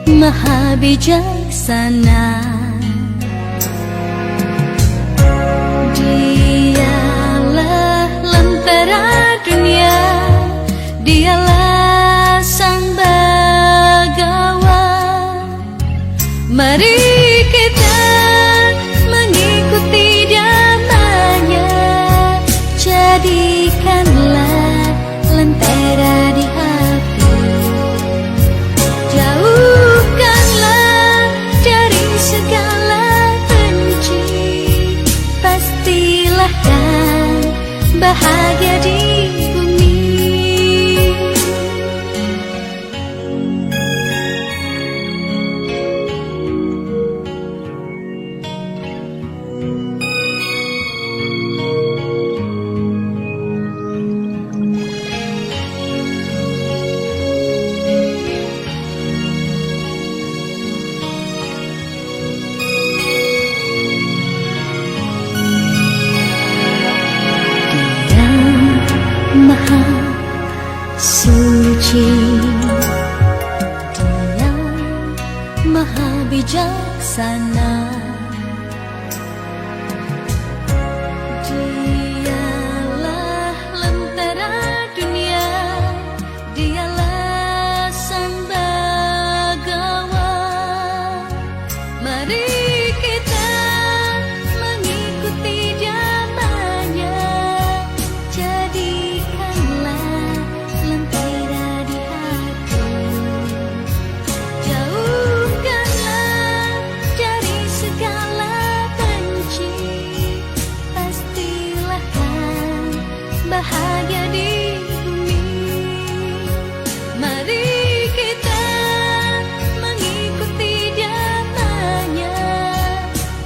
Maha bijaksana, Dialah lentera dunia, Dialah sang Bagawa. Mari kita mengikuti damanya, jadikanlah lentera di hati. Jauhkanlah dari segala benci, pastilah kan bahagia di bumi. Maha suci, Dia maha bijaksana, Dialah lentera dunia, Dialah sang Bagawa. Mari kita mengikuti damanya, jadikanlah lentera di hati. Jauhkanlah dari segala benci, pastilah kan bahagia di bumi. Mari kita mengikuti damanya,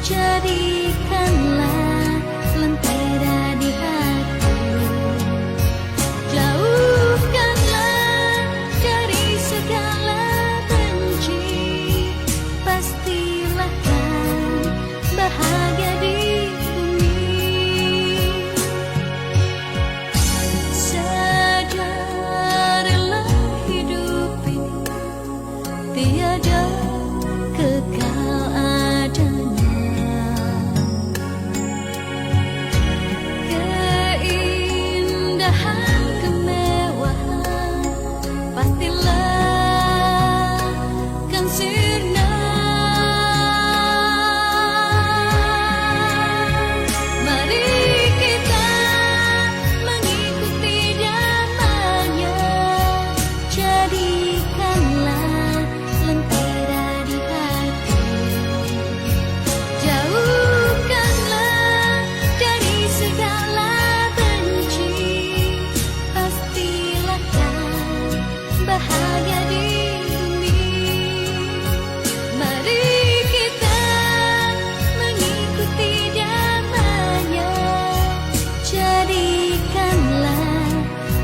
jadikanlah lentera di hati. Jauhkanlah dari segala benci, pastilah kan bahagia di bumi. Sadarilah hidup ini tiada kekal adanya, keindahan kemewahan pastilah kan sirna. Mari kita mengikuti damanya, jadikanlah lentera di hati. Jauhkanlah dari segala benci, pastilah kan bahagia di bumi. Mari kita mengikuti damanya, jadikanlah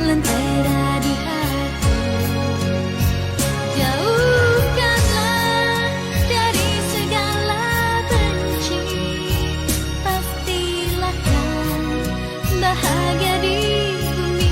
lentera di hati. Jauhkanlah dari segala benci, pastilah kan bahagia di bumi.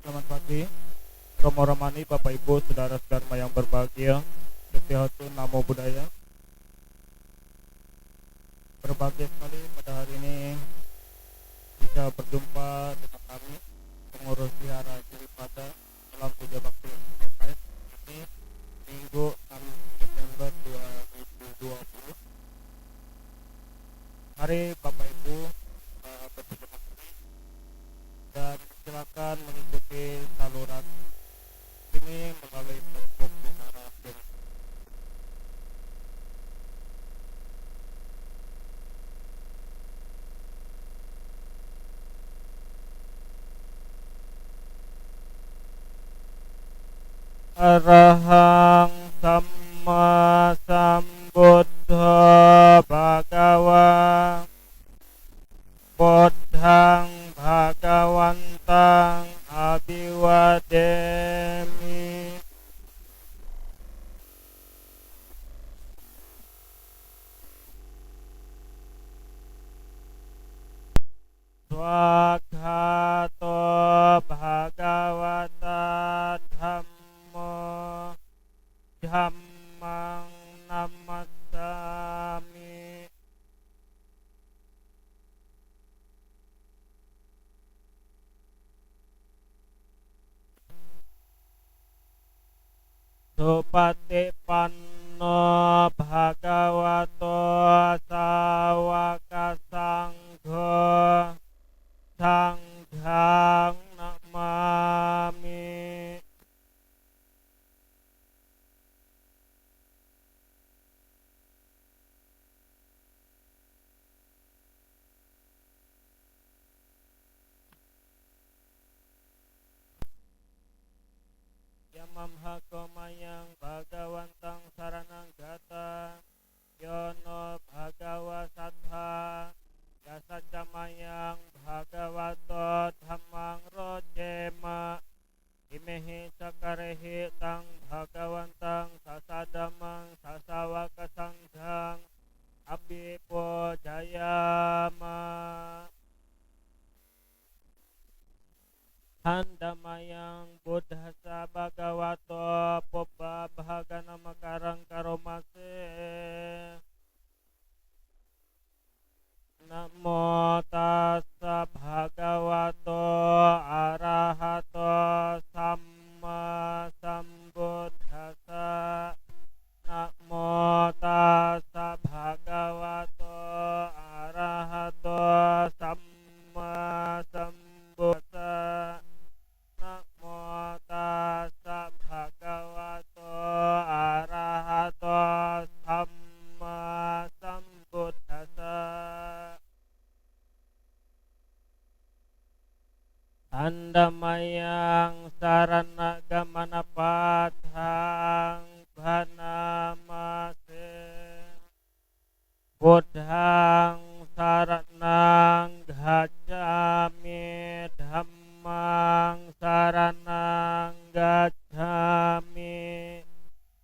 Selamat pagi, Romo Romani, Bapak Ibu, Saudara-saudara yang berbahagia. Setihatun Namo Buddhaya. Berbahagia sekali pada hari ini bisa berjumpa dengan kami, pengurus Wihara Cilipada, dalam puja bakti terkait ini Minggu 6 Desember 2020. Mari Bapak Ibu berterima kasih dan silakan mengikuti saluran ini melalui Facebook Wihara Cilipada. Arahang Samma Sambuddha Bhagawa Buddhang Bhagawantang Abhiwademi. Swakhato Bhagavata Dhammo Dhammang Namassami. Supatipanno Bhagavato Sawaka Sangho Sanghang Namami. Yamamha komayang Bhagawantang saranang gata Yono Bhagawa Sattha Yasacamayang Bhagavato Dhammang Rojema Imehi Sakarehi Tang Bhagawantang Sasadamang Sasawaka Sanghang Abhipo Jayama. Handamayang Buddhasa Bhagavato Pobba Bhagana Makarang Karomase. Namo tassa Bhagavato Arahato Samma Sambuddhassa. Namo tassa Bhagavato Arahato Samma Sambuddhassa. Namo tassa Bhagavato Arahato Samma Sambuddhassa. Andamayang sarana gamana pathang bhanamase. Buddhang saranang gacchami. Dhammang saranang gacchami.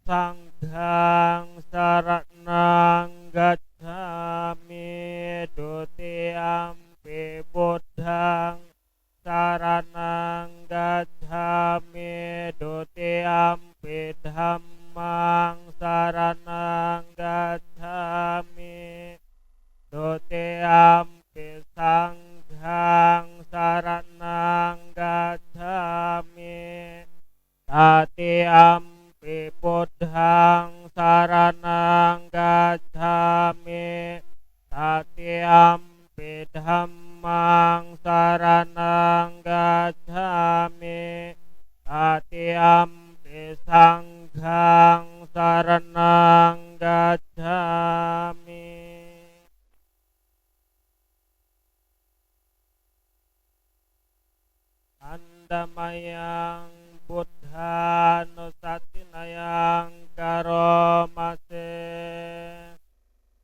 Sanghang saranang gacchami. Dutiyampi Buddhang saranang gacchami. Dutiyampi Dhammang saranang gacchami. Dutiyampi Sanghang saranang gacchami. Tatiyampi Buddhang saranang gacchami. Tatiyampi Dhammang saranang gacchami. Tatiyampi Sanghang saranang gacchami. Andamayang Buddha nusatinayang karomase.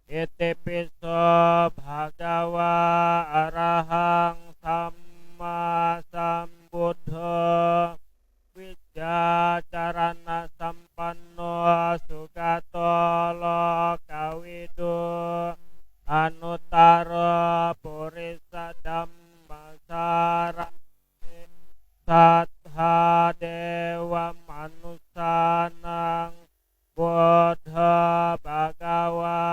Itipiso Bhagawa Arahang Samma Sambuddha. Wijacarana sampanno sugato lokawidu. Anuttara purisa dhammasara. Sattha dewa manusanang Buddha Bhagawa.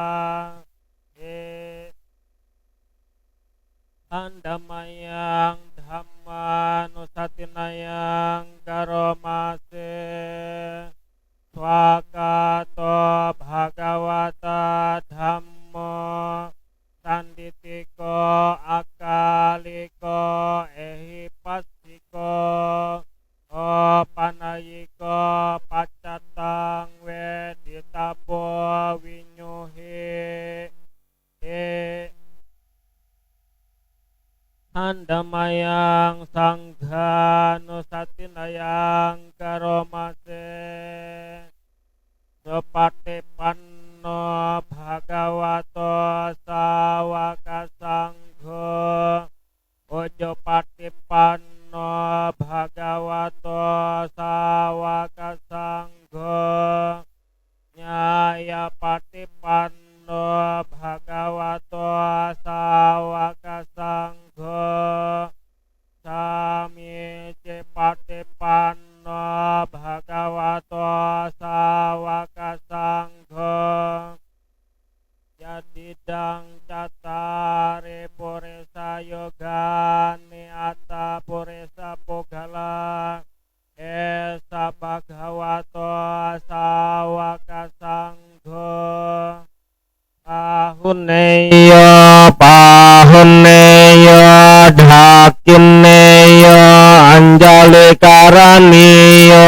Andamayang Dhamma nusatinayang karomase. Swakato Bhagavata Dhammo Sanditiko Akaliko Ehipasiko Opanayiko Pacatang Weditapo Winyuhi. Handamayang sangha nusatinayang karomase Sopati panno bhagavato sawaka sangho Ojo pati panno bhagavato sawaka sangho Nyaya pati panno bhagavato sawaka sangho Sami pati panno bhagavato sawaka sangho Yadidang catare puresa yoga niata puresa pogala Esa bhagavato sawaka sangho Pahuneyo dhakineyo anjali karaniyo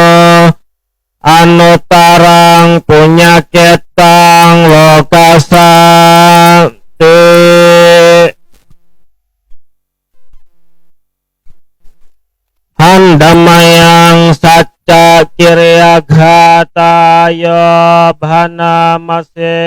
anutarang punyaketang lokasati handamayang saca kiryaghatayo bhanamase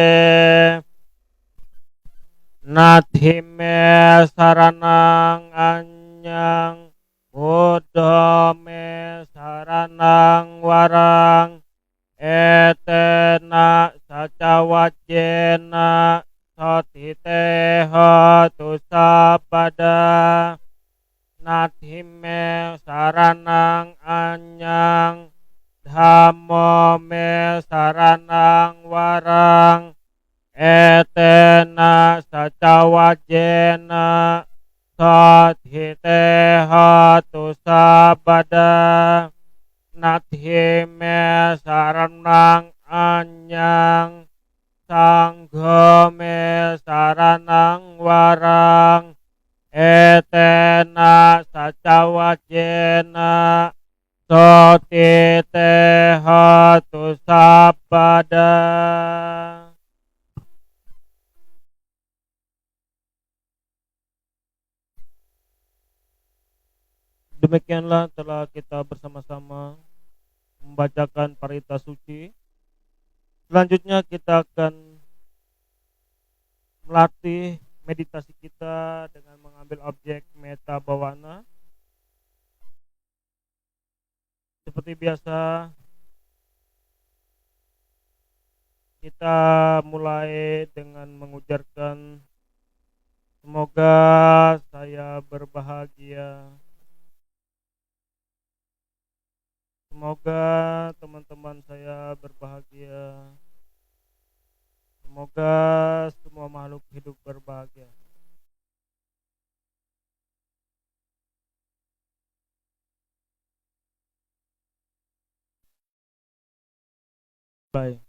Nathime saranang anyang Budome saranang warang Etena sacawajena Sotiteho tusabada Nathime saranang anyang Dhammome saranang warang Etena sacawajena Sotiteho tusabada Nathime saranang anyang Sanghome saranang warang Etena sacawajena Sotiteho tusabada. Demikianlah telah kita bersama-sama membacakan parita suci. Selanjutnya kita akan melatih meditasi kita dengan mengambil objek meta bawana. Seperti biasa, kita mulai dengan mengujarkan semoga saya berbahagia. Semoga teman-teman saya berbahagia. Semoga semua makhluk hidup berbahagia. Baik.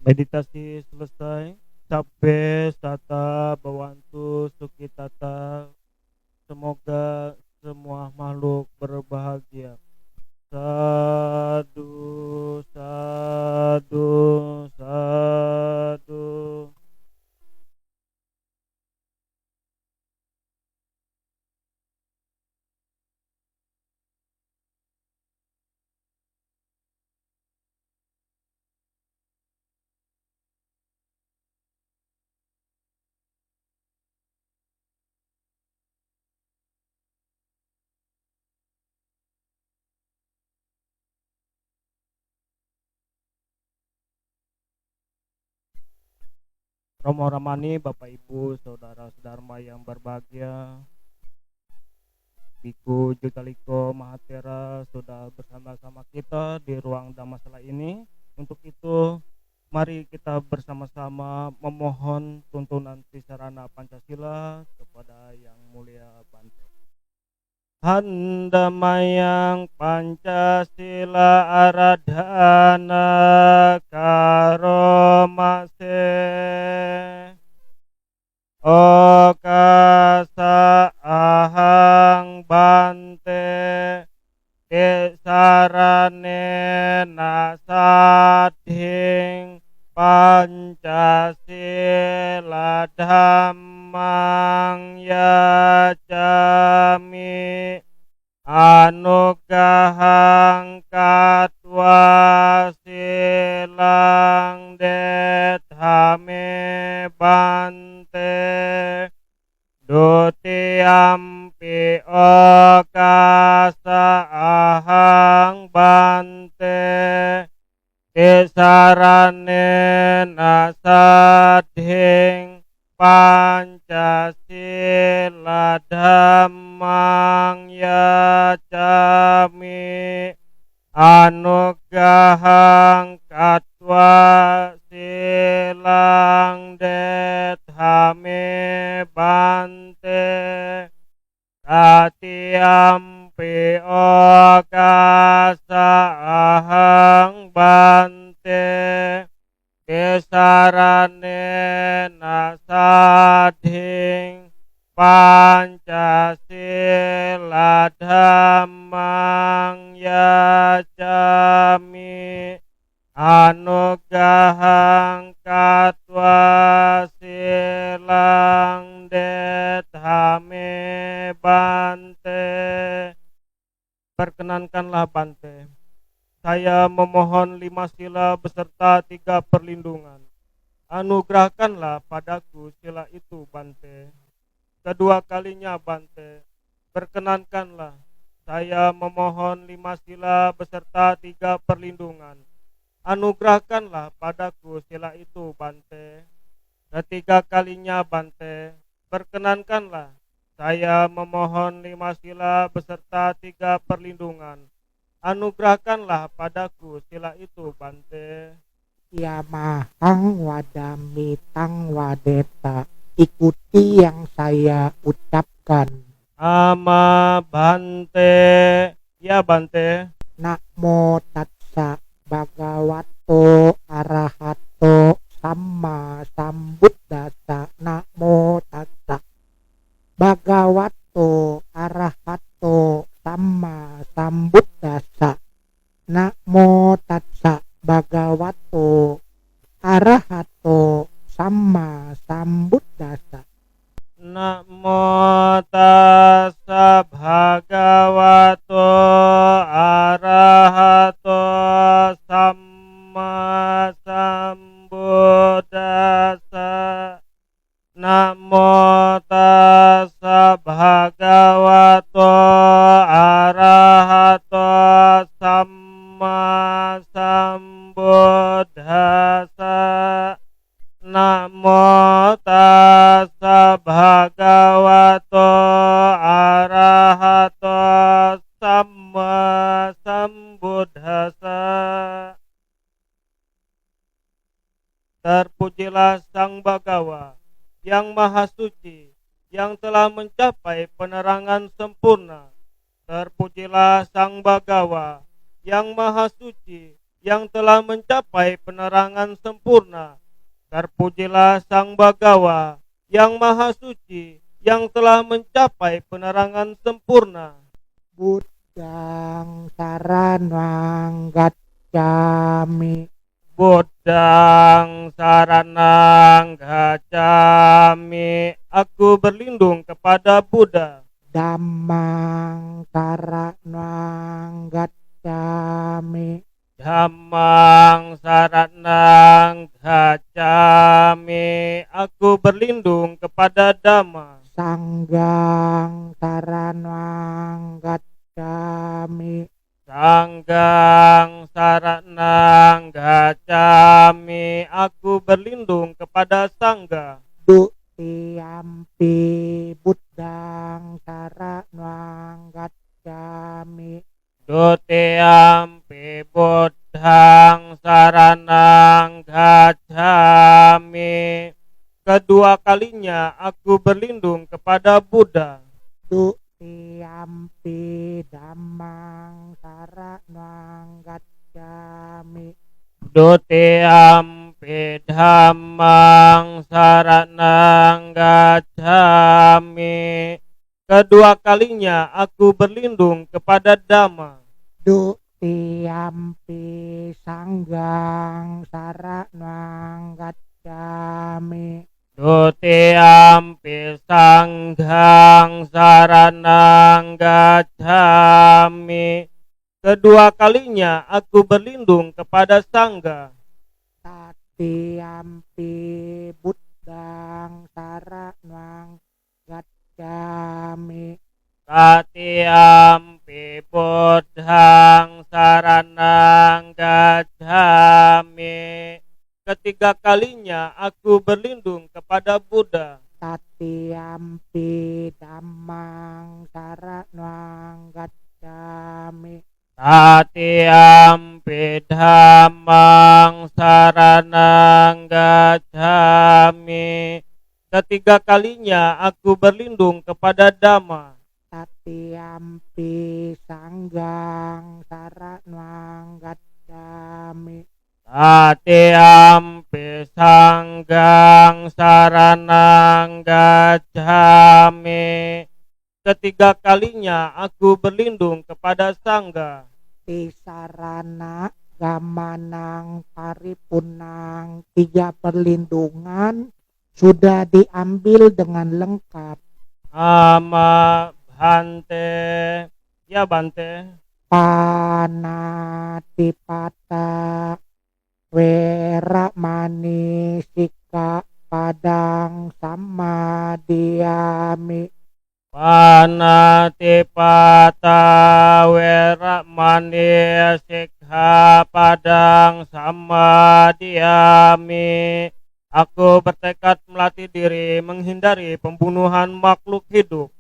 Meditasi selesai. Sabbe sata bawantu sukitata. Semoga semua makhluk berbahagia. Sadu, sadu, sadu. Romo Ramani, Bapak Ibu, Saudara-saudara yang berbahagia, Biku Jugaliko Mahatera sudah bersama-sama kita di ruang Dhammasala ini. Untuk itu, mari kita bersama-sama memohon tuntunan Tisarana Pancasila kepada Yang Mulia Bante. Handamayang Pancasila Aradhana Karomase Okasa ahang bante Kesarane nasadhing Pancasila dhammang yacami Anugahang katwa silang dethame bante Dutiyampi okasa ahang bante Kesarane nasadhing Pancasila dhammang yacami Anugahang katwa silang dethame bante Satiyampi okasa ahang bante Kesarane nasadhing Pancasila dhammang yacami Anugahang katwa silang dethame bante. Perkenankanlah Bante, saya memohon 5 sila beserta 3 perlindungan. Anugerahkanlah padaku sila itu Bante. Kedua kalinya Bante, perkenankanlah saya memohon 5 sila beserta 3 perlindungan. Anugerahkanlah padaku sila itu Bante. Ketiga kalinya Bante, perkenankanlah saya memohon 5 sila beserta 3 perlindungan. Anugerahkanlah padaku sila itu Bante. Yamahang wadamitang wadeta. Ikuti yang saya ucapkan. Ama Bante. Ya Bante. Namo tassa bhagavato arahato samma sambuddhassa. Namo tassa bhagavato arahato samma sambuddhassa. Namo tassa bhagavato arahato samma sambuddhassa. Namo tassa bhagavato arahato samma sambuddhassa. Namo tassa bhagavato arahato samma sambuddhassa. Namo tassa bhagavato arahato samma sambuddhassa. Terpujilah Sang Bhagawa yang Maha Suci, yang telah mencapai penerangan sempurna. Terpujilah Sang Bhagawa yang Maha Suci, yang telah mencapai penerangan sempurna. Terpujilah Sang Bagawa yang Maha Suci yang telah mencapai penerangan sempurna. Buddhang saranang gacchami. Buddhang saranang gacchami. Aku berlindung kepada Buddha. Dhammang saranang gacchami. Dhammang saranang gacchami. Aku berlindung kepada Dhamma. Sanggang saranang gacchami. Sanggang saranang gacchami. Aku berlindung kepada Sangga. Dutiyampi buddhang saranang gacchami. Dutiyampi buddhang saranang gacchami. Kedua kalinya aku berlindung kepada Buddha. Dutiyampi dhammang saranang gacchami. Dutiyampi dhammang saranang gacchami. Kedua kalinya aku berlindung kepada Dhamma. Dutiyampi sanggang saranang gacchami. Dutiyampi sangghang saranang gacchami. Kedua kalinya aku berlindung kepada Sangga. Tatiyampi buddhang saranang gacchami. Tatiyampi buddhang saranang gacchami. Ketiga kalinya aku berlindung kepada Buddha. Tatiyampi dhammang saranang gacchami. Tatiyampi dhammang saranang gacchami. Ketiga kalinya aku berlindung kepada Dhamma. Tatiyampi sanggang saranang gacchami. Tatiyampi sanggang saranang gacchami. Ketiga kalinya aku berlindung kepada Sangga. Tisarana gamanang paripunang, 3 perlindungan sudah diambil dengan lengkap. Ama Bhante. Ya Bante. Panatipata weramani sikkhapadang sammadiyami. Panatipata weramani sikkhapadang sammadiyami. Aku bertekad melatih diri menghindari pembunuhan makhluk hidup.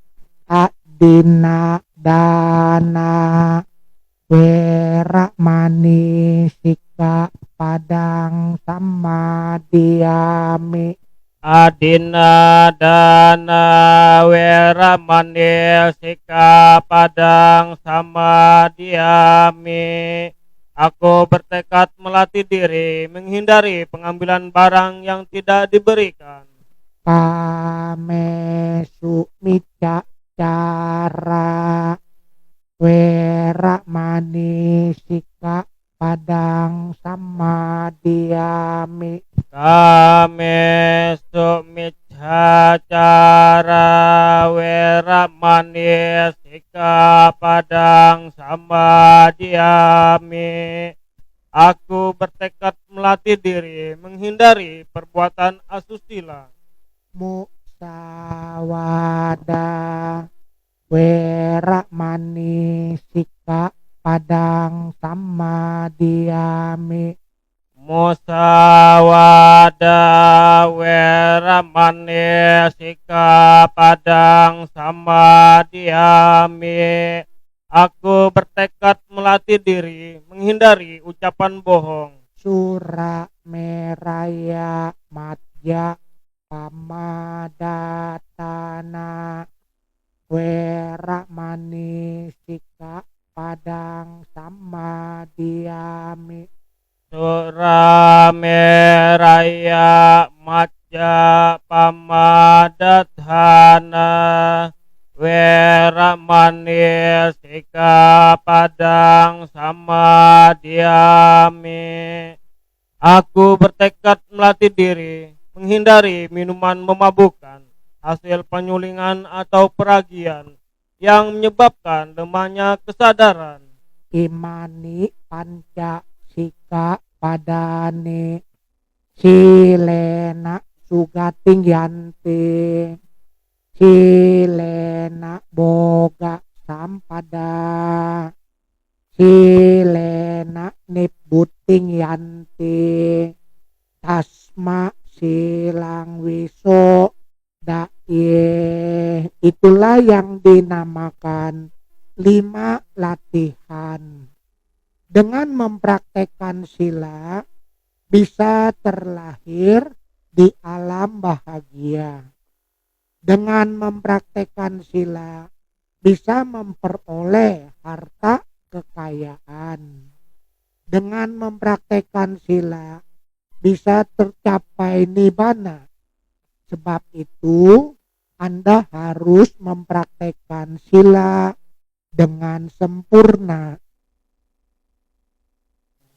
Adina dana weramani sikkhapadang sammadiyami. Adina dana weramani sikkhapadang sammadiyami. Aku bertekad melatih diri menghindari pengambilan barang yang tidak diberikan. Kamesu micacara weramani sikkhapadang sammadiyami. Kamesu micacara weramani sikkhapadang sammadiyami. Aku bertekad melatih diri menghindari perbuatan asusila. Musawada weramani sikkhapadang sammadiyami. Musawada weramani sikkhapadang sammadiyami. Aku bertekad melatih diri menghindari ucapan bohong. Sura meraya madya pamadatana weramani sikkhapadang sammadiyami. bertekad melatih diri menghindari minuman memabukkan, hasil penyulingan atau peragian yang menyebabkan lemahnya kesadaran. imani panca sika padane silena sugating yanti silena boga sampada silena nibuting yanti tasma silang wiso daye. Itulah yang dinamakan 5 latihan. Dengan mempraktekkan sila bisa terlahir di alam bahagia. Dengan mempraktekkan sila bisa memperoleh harta kekayaan. Dengan mempraktekkan sila bisa tercapai nibbana. Sebab itu Anda harus mempraktekkan sila dengan sempurna.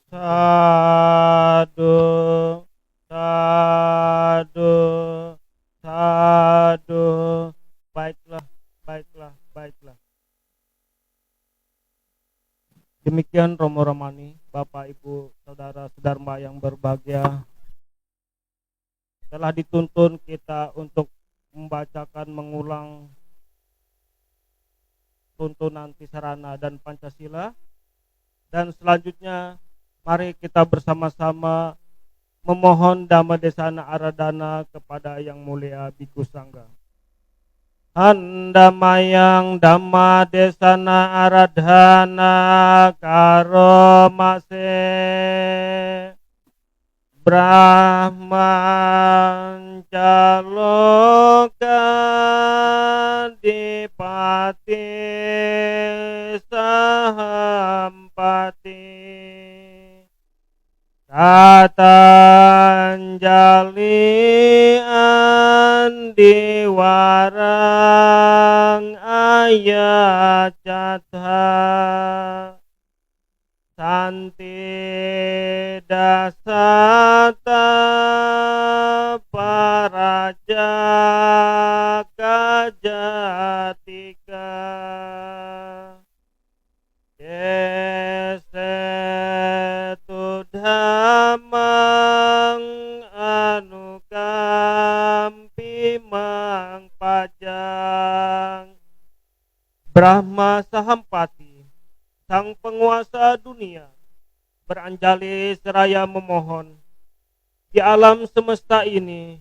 Sadu, sadu, sadu. Baiklah, baiklah, baiklah. Demikian Romo Romani, Bapak Ibu Saudara Sedharma yang berbahagia. Telah dituntun kita untuk membacakan mengulang tuntunan Tisarana dan Pancasila. Dan selanjutnya mari kita bersama-sama memohon Dhamma Desana Aradhana kepada Yang Mulia Bhikkhu Sangha. Handamayang Dhamma Desana Aradhana karomase Brahman caloka dipati sahampati katanjali andiwarang ayat catha santi dasata paraja kajatika yesetu dhammang anukampi mang pajang Brahma Sahampati, Sang Penguasa dunia, beranjali seraya memohon. Di alam semesta ini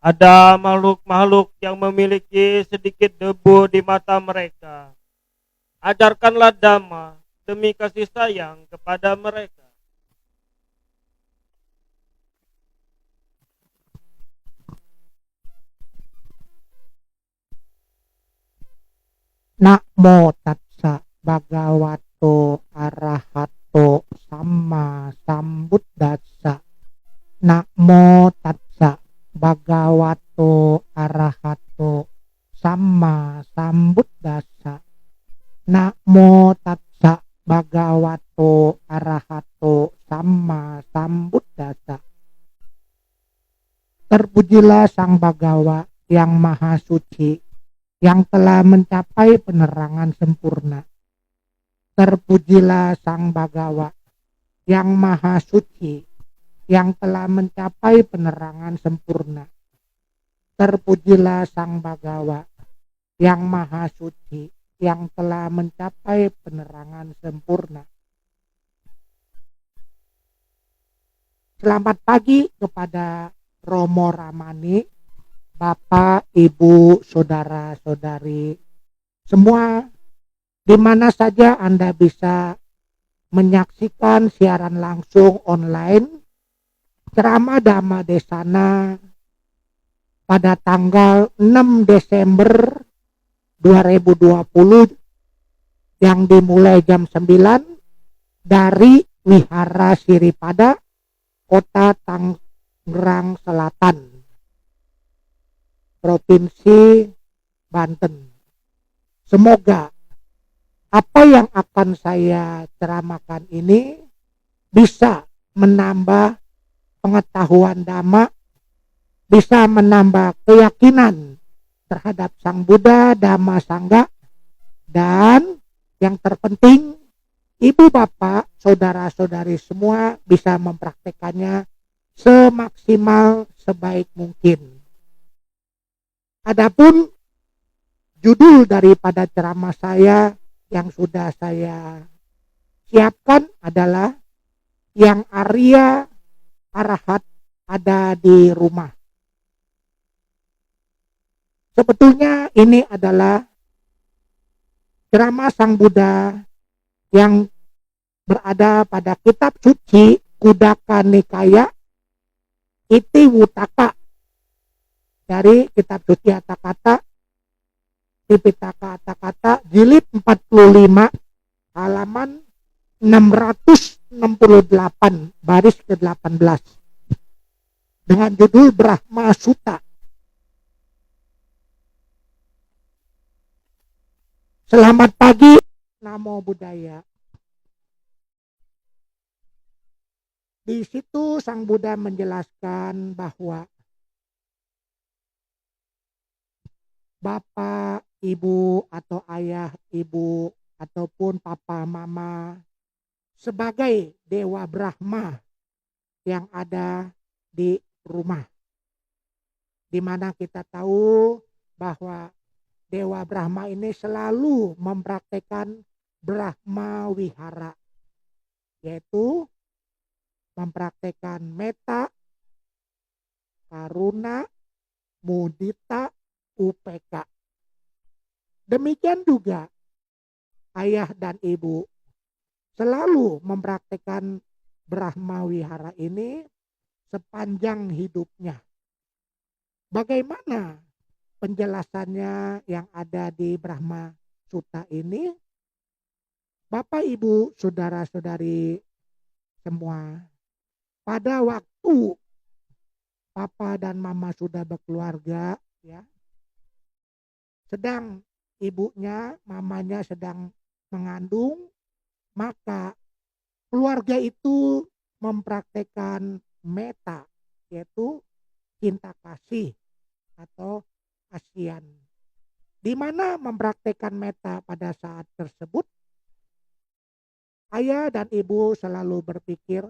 ada makhluk-makhluk yang memiliki sedikit debu di mata mereka. Ajarkanlah Dhamma demi kasih sayang kepada mereka. Namo tassa bhagavato arahato samma sambuddhassa. Namo tassa bhagavato arahato samma sambuddhassa. Namo tassa bhagavato arahato samma sambuddhassa. Terpujilah Sang Bhagawa yang maha suci, yang telah mencapai penerangan sempurna. Terpujilah Sang Bhagawa yang maha suci, yang telah mencapai penerangan sempurna. Terpujilah Sang Bhagawa yang maha suci, yang telah mencapai penerangan sempurna. Selamat pagi kepada Romo Ramani, Bapak, Ibu, Saudara-saudari, semua di mana saja Anda bisa menyaksikan siaran langsung online ceramah Dhamma Desana pada tanggal 6 Desember 2020 yang dimulai jam 9 dari Wihara Siripada, Kota Tangerang Selatan, Provinsi Banten. Semoga apa yang akan saya ceramahkan ini bisa menambah pengetahuan Dhamma, bisa menambah keyakinan terhadap Sang Buddha, Dhamma, Sangha, dan yang terpenting ibu bapak, saudara-saudari semua bisa mempraktekannya semaksimal sebaik mungkin. Adapun judul daripada ceramah saya yang sudah saya siapkan adalah yang Arya Arahat ada di rumah. Sebetulnya ini adalah ceramah Sang Buddha yang berada pada kitab suci Khuddaka Nikaya Iti Wutaka, dari kitab suci Atthakatha Tipitaka Atthakatha jilid 45 halaman 668 baris ke-18 dengan judul Brahma Sutta. Selamat pagi, Namo Buddhaya. Di situ Sang Buddha menjelaskan bahwa bapak, ibu, atau ayah, ibu, ataupun papa, mama sebagai Dewa Brahma yang ada di rumah. Di mana kita tahu bahwa Dewa Brahma ini selalu mempraktekkan Brahma Wihara, yaitu mempraktekkan metta, karuna, mudita, upeka. Demikian juga ayah dan ibu selalu mempraktekkan Brahma Wihara ini sepanjang hidupnya. Bagaimana penjelasannya yang ada di Brahma Sutta ini? Bapak, ibu, saudara-saudari semua, pada waktu papa dan mama sudah berkeluarga, ya, sedang ibunya, mamanya sedang mengandung, maka keluarga itu mempraktekkan metta, yaitu cinta kasih atau kasihan. Di mana mempraktekkan metta pada saat tersebut, ayah dan ibu selalu berpikir,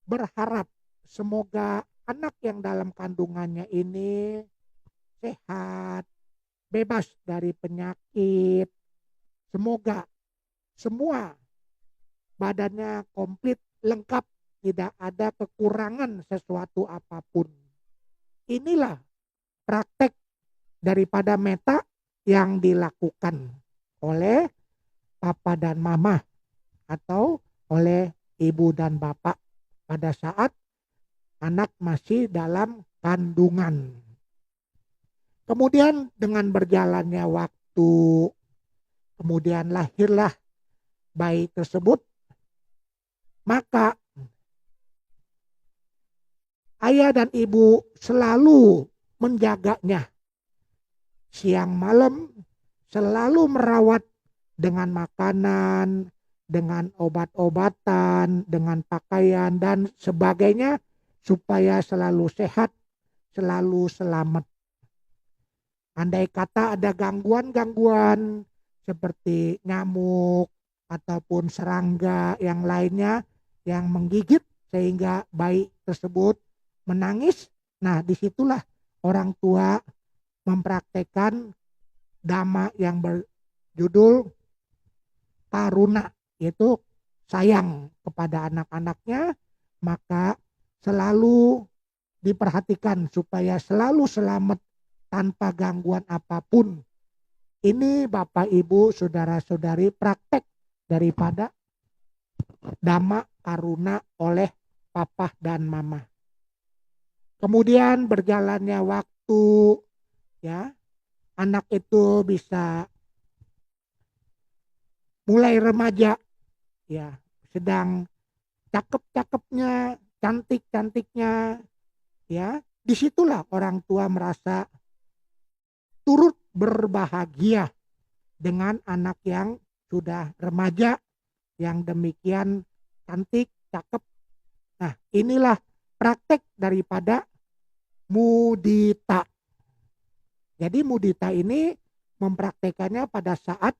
berharap semoga anak yang dalam kandungannya ini sehat, bebas dari penyakit, semoga semua badannya komplit, lengkap, tidak ada kekurangan sesuatu apapun. Inilah praktek daripada metta yang dilakukan oleh papa dan mama atau oleh ibu dan bapak pada saat anak masih dalam kandungan. Kemudian dengan berjalannya waktu, kemudian lahirlah bayi tersebut, maka ayah dan ibu selalu menjaganya. Siang malam selalu merawat dengan makanan, dengan obat-obatan, dengan pakaian dan sebagainya supaya selalu sehat, selalu selamat. Andai kata ada gangguan-gangguan seperti nyamuk ataupun serangga yang lainnya yang menggigit sehingga bayi tersebut menangis, nah disitulah orang tua mempraktekkan Dhamma yang berjudul karuna, yaitu sayang kepada anak-anaknya, maka selalu diperhatikan supaya selalu selamat tanpa gangguan apapun. Ini Bapak Ibu saudara-saudari praktek daripada Dhamma karuna oleh papa dan mama. Kemudian berjalannya waktu, ya, anak itu bisa mulai remaja, ya, sedang cakep-cakepnya, cantik-cantiknya, ya, disitulah orang tua merasa turut berbahagia dengan anak yang sudah remaja, yang demikian cantik, cakep, Nah, inilah praktek daripada mudita. Jadi mudita ini mempraktekannya pada saat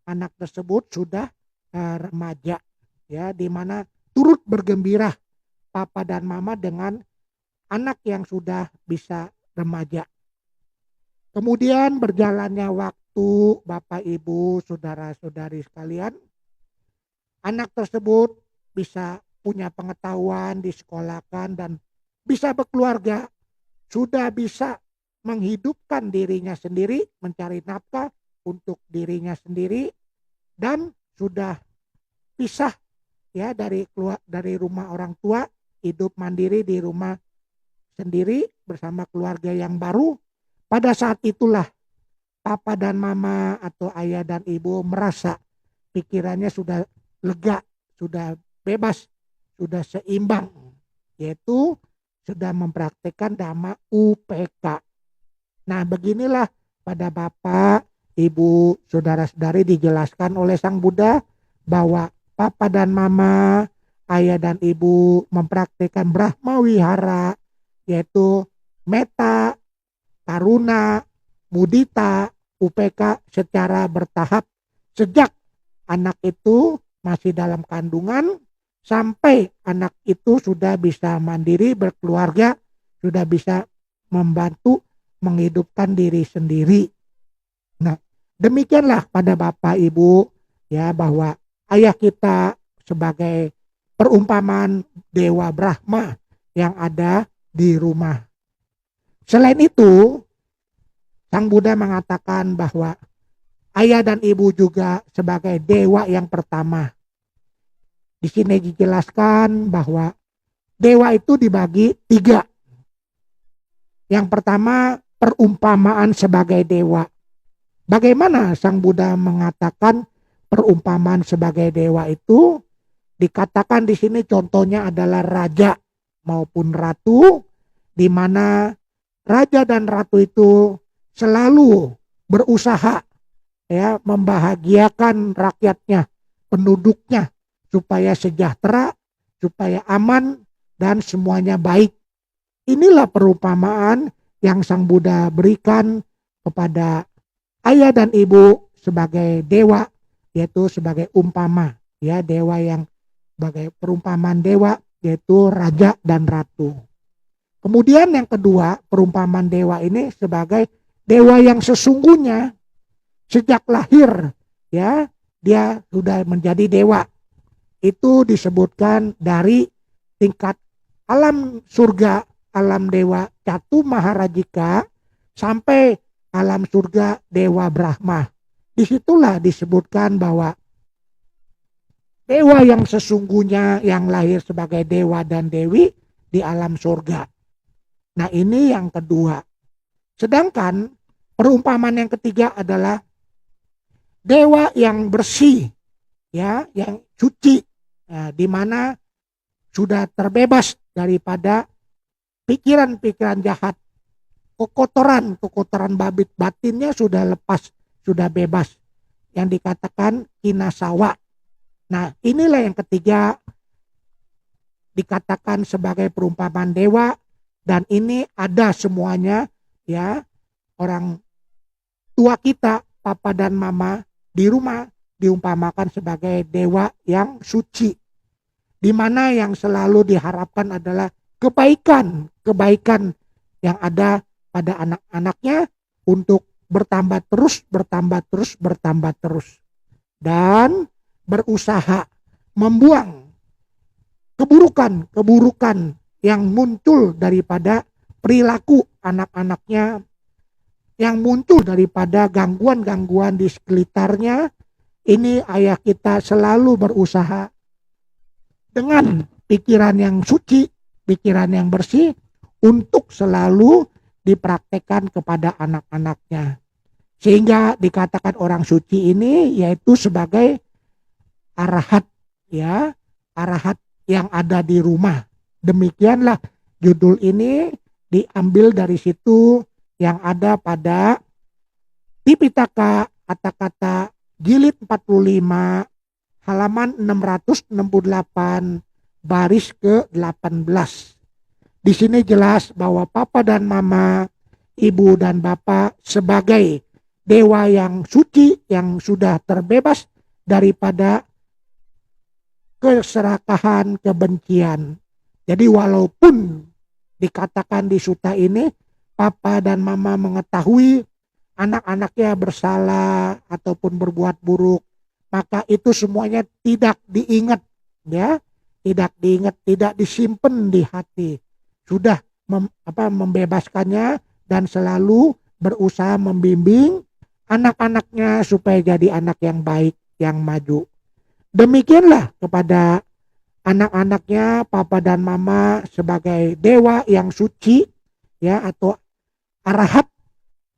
anak tersebut sudah remaja, ya, di mana turut bergembira papa dan mama dengan anak yang sudah bisa remaja. Kemudian berjalannya waktu, Bapak Ibu, saudara-saudari sekalian, anak tersebut bisa punya pengetahuan, disekolahkan dan bisa berkeluarga, sudah bisa menghidupkan dirinya sendiri, mencari nafkah untuk dirinya sendiri, dan sudah pisah, ya, dari rumah orang tua, hidup mandiri di rumah sendiri bersama keluarga yang baru. Pada saat itulah papa dan mama atau ayah dan ibu merasa pikirannya sudah lega, sudah bebas, sudah seimbang, yaitu sudah mempraktekkan Dhamma UPK. Nah, beginilah pada Bapak, Ibu, saudara-saudari dijelaskan oleh Sang Buddha bahwa papa dan mama, ayah dan ibu mempraktekkan Brahma Wihara, yaitu metta, karuna, mudita, UPK secara bertahap sejak anak itu masih dalam kandungan sampai anak itu sudah bisa mandiri, berkeluarga, sudah bisa membantu menghidupkan diri sendiri. Nah, demikianlah pada Bapak Ibu, ya, bahwa ayah kita sebagai perumpamaan Dewa Brahma yang ada di rumah. Selain itu, Sang Buddha mengatakan bahwa ayah dan ibu juga sebagai dewa yang pertama. Di sini dijelaskan bahwa dewa itu dibagi 3. Yang pertama, perumpamaan sebagai dewa. Bagaimana Sang Buddha mengatakan perumpamaan sebagai dewa itu? Dikatakan di sini contohnya adalah raja maupun ratu, di mana raja dan ratu itu selalu berusaha, ya, membahagiakan rakyatnya, penduduknya, supaya sejahtera, supaya aman, dan semuanya baik. Inilah perumpamaan yang Sang Buddha berikan kepada ayah dan ibu sebagai dewa, yaitu sebagai umpama, ya, dewa yang sebagai perumpamaan dewa, yaitu raja dan ratu. Kemudian yang kedua, perumpamaan dewa ini sebagai dewa yang sesungguhnya sejak lahir, ya, dia sudah menjadi dewa. Itu disebutkan dari tingkat alam surga, alam dewa Catu Maharajika sampai alam surga Dewa Brahma. Disitulah disebutkan bahwa dewa yang sesungguhnya yang lahir sebagai dewa dan dewi di alam surga. Nah, ini yang kedua. Sedangkan perumpamaan yang ketiga adalah dewa yang bersih, ya, yang suci, ya, di mana sudah terbebas daripada pikiran-pikiran jahat, kekotoran babit batinnya sudah lepas, sudah bebas, yang dikatakan kinasawa. Nah, inilah yang ketiga dikatakan sebagai perumpamaan dewa, dan ini ada semuanya, ya, orang tua kita, papa dan mama di rumah diumpamakan sebagai dewa yang suci, di mana yang selalu diharapkan adalah kebaikan yang ada pada anak-anaknya untuk bertambah terus dan berusaha membuang keburukan yang muncul daripada perilaku anak-anaknya, yang muncul daripada gangguan-gangguan di sekitarnya. Ini ayah kita selalu berusaha dengan pikiran yang suci, pikiran yang bersih, untuk selalu dipraktekkan kepada anak-anaknya. Sehingga dikatakan orang suci ini yaitu sebagai arahat, ya, arahat yang ada di rumah. Demikianlah judul ini diambil dari situ yang ada pada Tipitaka Kata-kata jilid 45 halaman 668 baris ke-18. Di sini jelas bahwa papa dan mama, ibu dan bapak sebagai dewa yang suci yang sudah terbebas daripada keserakahan, kebencian. Jadi walaupun dikatakan di suta ini papa dan mama mengetahui anak-anaknya bersalah ataupun berbuat buruk, maka itu semuanya tidak diingat, ya, tidak diingat, tidak disimpan di hati. Sudah membebaskannya dan selalu berusaha membimbing anak-anaknya supaya jadi anak yang baik, yang maju. Demikianlah kepada anak-anaknya papa dan mama sebagai dewa yang suci, ya, atau arahat,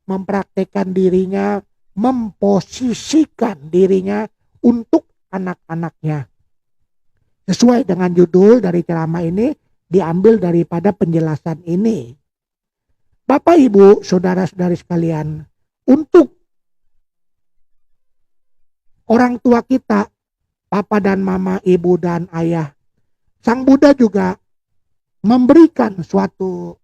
mempraktekkan dirinya, memposisikan dirinya untuk anak-anaknya. Sesuai dengan judul dari ceramah ini, diambil daripada penjelasan ini. Bapak, Ibu, saudara-saudari sekalian, untuk orang tua kita, papa dan mama, ibu dan ayah, Sang Buddha juga memberikan suatu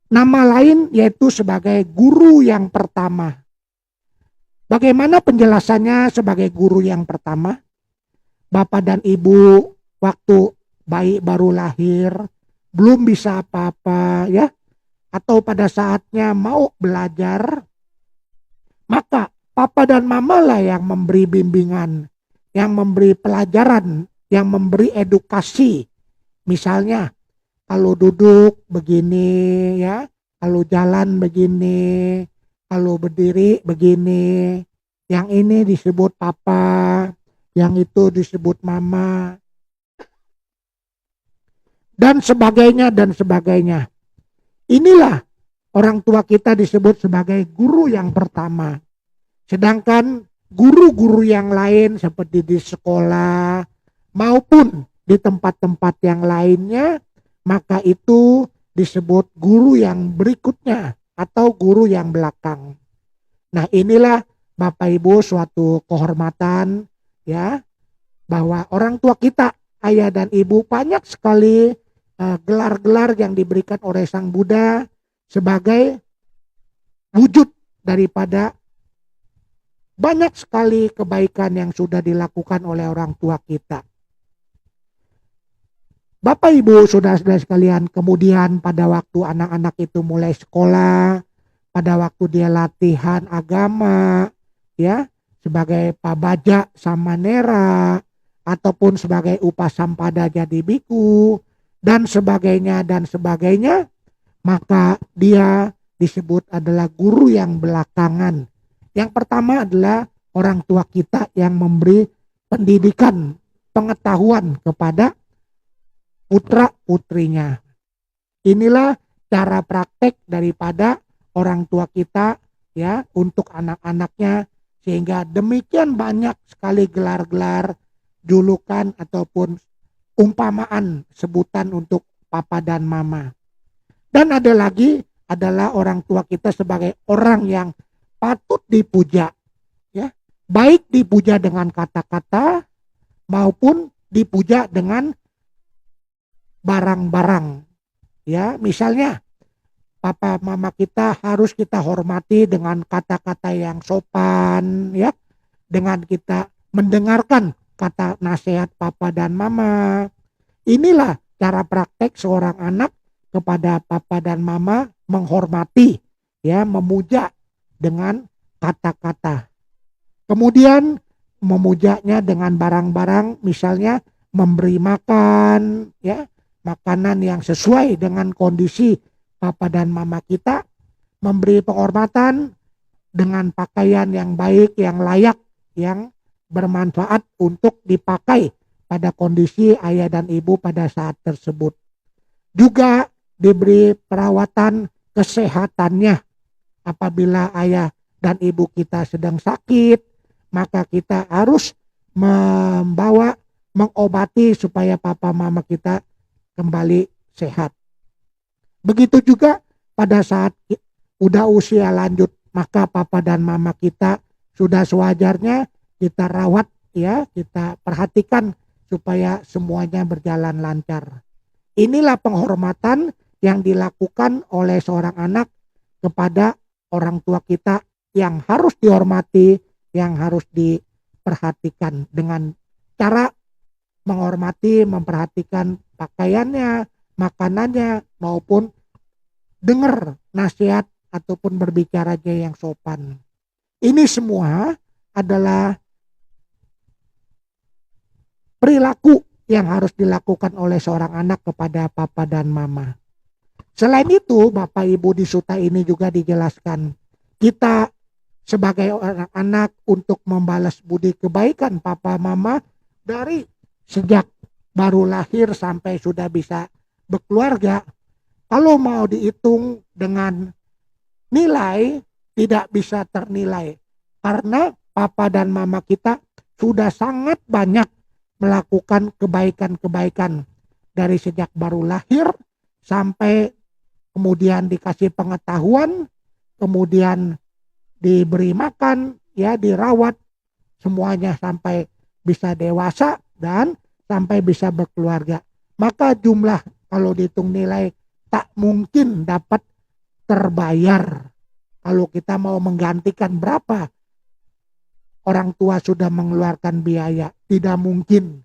nama lain, yaitu sebagai guru yang pertama. Bagaimana penjelasannya sebagai guru yang pertama? Bapak dan ibu waktu bayi baru lahir, belum bisa apa-apa, ya, atau pada saatnya mau belajar, maka papa dan mama lah yang memberi bimbingan, yang memberi pelajaran, yang memberi edukasi. Misalnya kalau duduk begini, ya, kalau jalan begini, kalau berdiri begini, yang ini disebut papa, yang itu disebut mama, dan sebagainya dan sebagainya. Inilah orang tua kita disebut sebagai guru yang pertama. Sedangkan guru-guru yang lain seperti di sekolah maupun di tempat-tempat yang lainnya, maka itu disebut guru yang berikutnya atau guru yang belakang. Nah, inilah Bapak Ibu suatu kehormatan, ya, bahwa orang tua kita, ayah dan ibu, banyak sekali gelar-gelar yang diberikan oleh Sang Buddha sebagai wujud daripada banyak sekali kebaikan yang sudah dilakukan oleh orang tua kita. Bapak Ibu saudara-saudara sekalian, kemudian pada waktu anak-anak itu mulai sekolah, pada waktu dia latihan agama, ya, sebagai pabaja samanera ataupun sebagai upasampada jadi biku dan sebagainya, maka dia disebut adalah guru yang belakangan. Yang pertama adalah orang tua kita yang memberi pendidikan, pengetahuan kepada putra-putrinya. Inilah cara praktek daripada orang tua kita, ya, untuk anak-anaknya, sehingga demikian banyak sekali gelar-gelar, julukan ataupun umpamaan sebutan untuk papa dan mama. Dan ada lagi adalah orang tua kita sebagai orang yang patut dipuja, ya, baik dipuja dengan kata-kata maupun dipuja dengan barang-barang, ya. Misalnya papa mama kita harus kita hormati dengan kata-kata yang sopan, ya, dengan kita mendengarkan kata nasihat papa dan mama. Inilah cara praktek seorang anak kepada papa dan mama menghormati, ya, memuja dengan kata-kata. Kemudian memujanya dengan barang-barang, misalnya memberi makan, ya, makanan yang sesuai dengan kondisi papa dan mama kita, memberi penghormatan dengan pakaian yang baik, yang layak, yang bermanfaat untuk dipakai pada kondisi ayah dan ibu pada saat tersebut. Juga diberi perawatan kesehatannya. Apabila ayah dan ibu kita sedang sakit, maka kita harus mengobati supaya papa mama kita kembali sehat. Begitu juga pada saat udah usia lanjut, maka papa dan mama kita sudah sewajarnya kita rawat, ya, kita perhatikan supaya semuanya berjalan lancar. Inilah penghormatan yang dilakukan oleh seorang anak kepada orang tua kita, yang harus dihormati, yang harus diperhatikan dengan cara menghormati, memperhatikan pakaiannya, makanannya, maupun dengar nasihat ataupun berbicaranya yang sopan. Ini semua adalah perilaku yang harus dilakukan oleh seorang anak kepada papa dan mama. Selain itu, Bapak Ibu, di suta ini juga dijelaskan kita sebagai anak-anak untuk membalas budi kebaikan papa mama dari sejak baru lahir sampai sudah bisa berkeluarga. Kalau mau dihitung dengan nilai, tidak bisa ternilai, karena papa dan mama kita sudah sangat banyak melakukan kebaikan-kebaikan dari sejak baru lahir sampai kemudian dikasih pengetahuan, kemudian diberi makan, ya, dirawat, semuanya sampai bisa dewasa dan sampai bisa berkeluarga. Maka jumlah kalau dihitung nilai tak mungkin dapat terbayar. Kalau kita mau menggantikan berapa orang tua sudah mengeluarkan biaya, tidak mungkin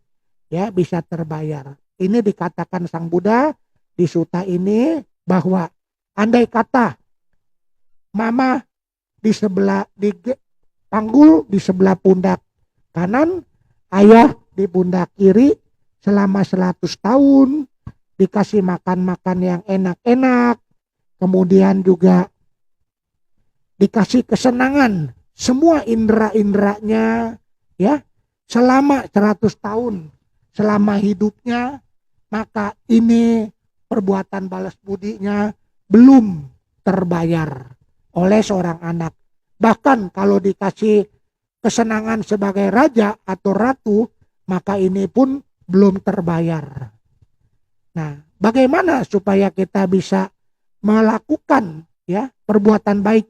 ya bisa terbayar. Ini dikatakan Sang Buddha di suta ini, bahwa andai kata mama di sebelah panggul di sebelah pundak kanan, ayah di pundak kiri selama 100 tahun, dikasih makan-makan yang enak-enak, kemudian juga dikasih kesenangan semua indera-inderanya, ya, selama 100 tahun selama hidupnya, maka ini perbuatan balas budinya belum terbayar oleh seorang anak. Bahkan kalau dikasih kesenangan sebagai raja atau ratu, maka ini pun belum terbayar. Nah, bagaimana supaya kita bisa melakukan ya perbuatan baik,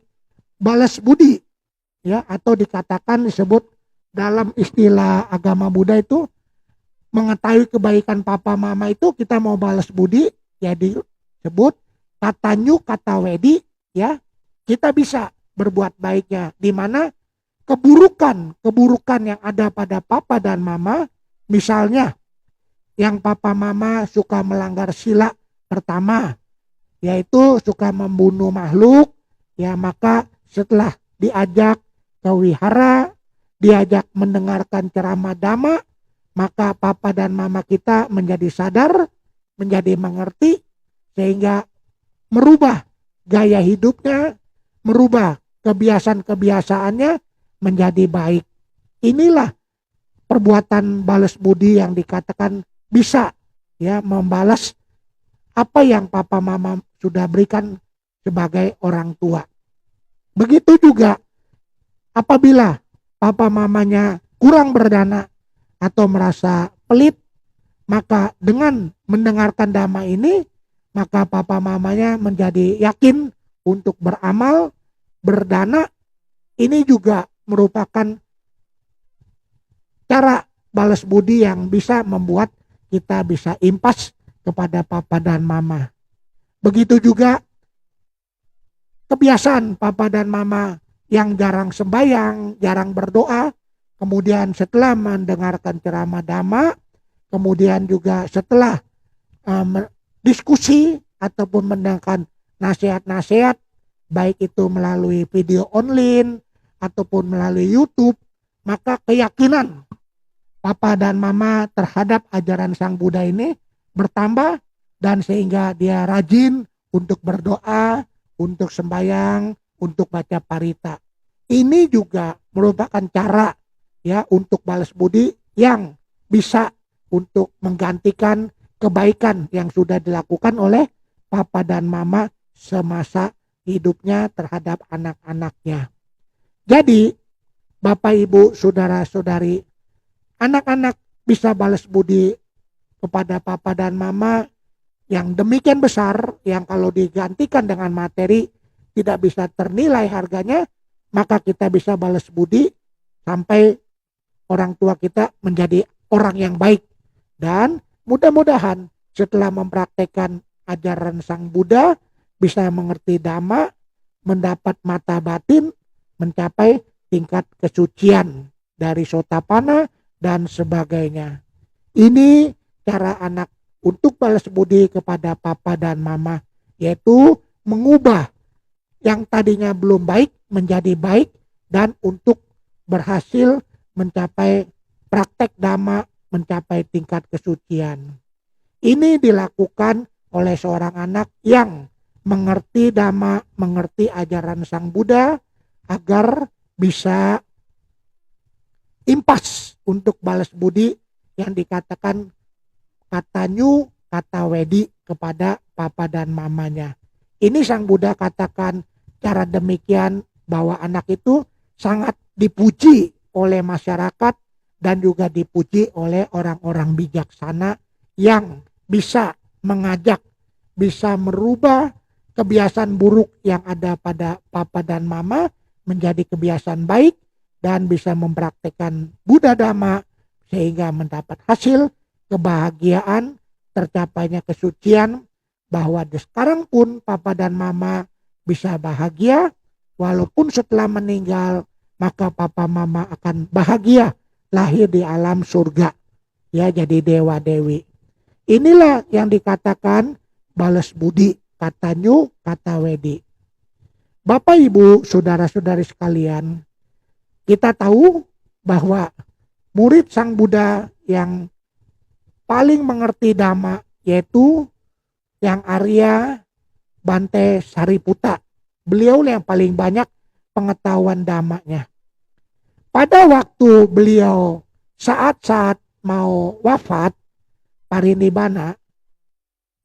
balas budi, ya, atau dikatakan disebut dalam istilah agama Buddha itu, mengetahui kebaikan papa mama itu kita mau balas budi, ya disebut katanyu kata wedi, ya, kita bisa berbuat baiknya, di mana keburukan yang ada pada papa dan mama, misalnya yang papa mama suka melanggar sila pertama, yaitu suka membunuh makhluk, ya, maka setelah diajak ke wihara, diajak mendengarkan ceramah dhamma, maka papa dan mama kita menjadi sadar, menjadi mengerti, sehingga merubah gaya hidupnya, merubah kebiasaan-kebiasaannya menjadi baik. Inilah perbuatan balas budi yang dikatakan bisa ya membalas apa yang papa mama sudah berikan sebagai orang tua. Begitu juga apabila papa mamanya kurang berdana atau merasa pelit, maka dengan mendengarkan dhamma ini, maka papa mamanya menjadi yakin untuk beramal, berdana. Ini juga merupakan cara balas budi yang bisa membuat kita bisa impas kepada papa dan mama. Begitu juga kebiasaan papa dan mama yang jarang sembahyang, jarang berdoa, kemudian setelah mendengarkan ceramah dhamma, kemudian juga setelah diskusi ataupun mendengarkan nasihat-nasihat, baik itu melalui video online ataupun melalui YouTube, maka keyakinan papa dan mama terhadap ajaran Sang Buddha ini bertambah, dan sehingga dia rajin untuk berdoa, untuk sembahyang, untuk baca parita. Ini juga merupakan cara ya untuk balas budi yang bisa untuk menggantikan kebaikan yang sudah dilakukan oleh papa dan mama semasa hidupnya terhadap anak-anaknya. Jadi Bapak Ibu saudara-saudari, anak-anak bisa balas budi kepada papa dan mama yang demikian besar, yang kalau digantikan dengan materi tidak bisa ternilai harganya, maka kita bisa balas budi sampai orang tua kita menjadi orang yang baik, Dan mudah-mudahan setelah mempraktekkan ajaran Sang Buddha bisa mengerti Dhamma, mendapat mata batin, mencapai tingkat kesucian dari Sotapanna dan sebagainya. Ini cara anak untuk balas budi kepada papa dan mama, yaitu mengubah yang tadinya belum baik menjadi baik dan untuk berhasil mencapai praktek Dhamma, mencapai tingkat kesucian. Ini dilakukan oleh seorang anak yang mengerti Dhamma, mengerti ajaran Sang Buddha agar bisa impas untuk balas budi yang dikatakan kata nyu, kata wedi kepada papa dan mamanya. Ini Sang Buddha katakan cara demikian bahwa anak itu sangat dipuji oleh masyarakat dan juga dipuji oleh orang-orang bijaksana yang bisa mengajak, bisa merubah kebiasaan buruk yang ada pada papa dan mama menjadi kebiasaan baik dan bisa mempraktekkan Buddha Dhamma sehingga mendapat hasil kebahagiaan, tercapainya kesucian, bahwa sekarang pun papa dan mama bisa bahagia, walaupun setelah meninggal maka papa mama akan bahagia lahir di alam surga, ya, jadi dewa dewi. Inilah yang dikatakan balas budi, kata nyu, kata wedi. Bapak ibu saudara-saudari sekalian, kita tahu bahwa murid Sang Buddha yang paling mengerti Dhamma yaitu yang Arya Bante Sariputta. Beliau yang paling banyak pengetahuan Dhammanya. Pada waktu beliau saat-saat mau wafat, parinibbana,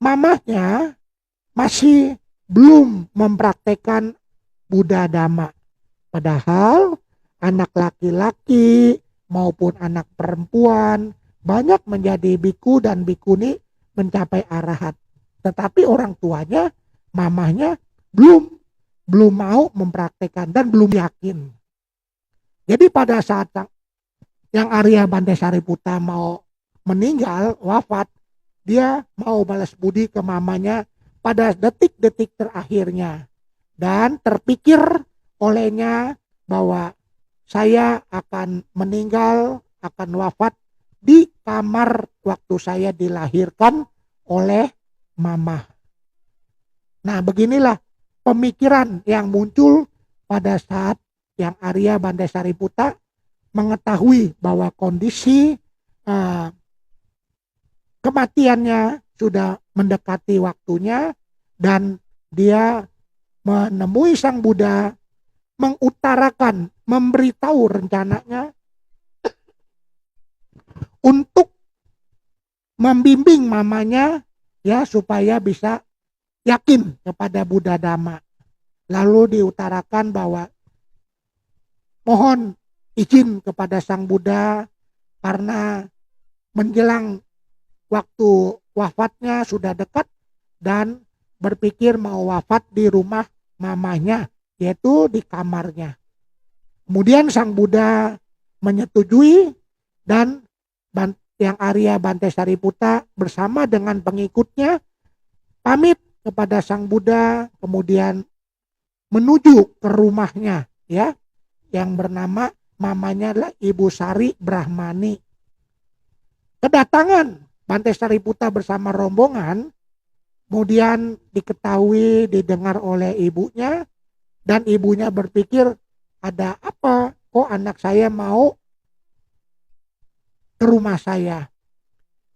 mamahnya masih belum mempraktekkan Buddha Dhamma. Padahal anak laki-laki maupun anak perempuan banyak menjadi biku dan bikuni mencapai arahat. Tetapi orang tuanya, mamahnya belum mau mempraktekkan dan belum yakin. Jadi pada saat yang Arya Bante Sariputta mau meninggal, wafat, dia mau balas budi ke mamanya pada detik-detik terakhirnya. Dan terpikir olehnya bahwa saya akan meninggal, akan wafat di kamar waktu saya dilahirkan oleh mama. Nah, beginilah pemikiran yang muncul pada saat yang Arya Bante Sariputta mengetahui bahwa kondisi kematiannya sudah mendekati waktunya, dan dia menemui Sang Buddha, mengutarakan, memberitahu rencananya untuk membimbing mamanya, ya, supaya bisa yakin kepada Buddha Dhamma. Lalu diutarakan bahwa mohon izin kepada Sang Buddha karena menjelang waktu wafatnya sudah dekat dan berpikir mau wafat di rumah mamanya, yaitu di kamarnya. Kemudian Sang Buddha menyetujui dan yang Arya Bante Sariputta bersama dengan pengikutnya pamit kepada Sang Buddha, kemudian menuju ke rumahnya, ya, yang bernama mamanya adalah Ibu Sari Brahmani. Kedatangan Bante Sariputta bersama rombongan kemudian diketahui, didengar oleh ibunya, dan ibunya berpikir, ada apa kok anak saya mau ke rumah saya.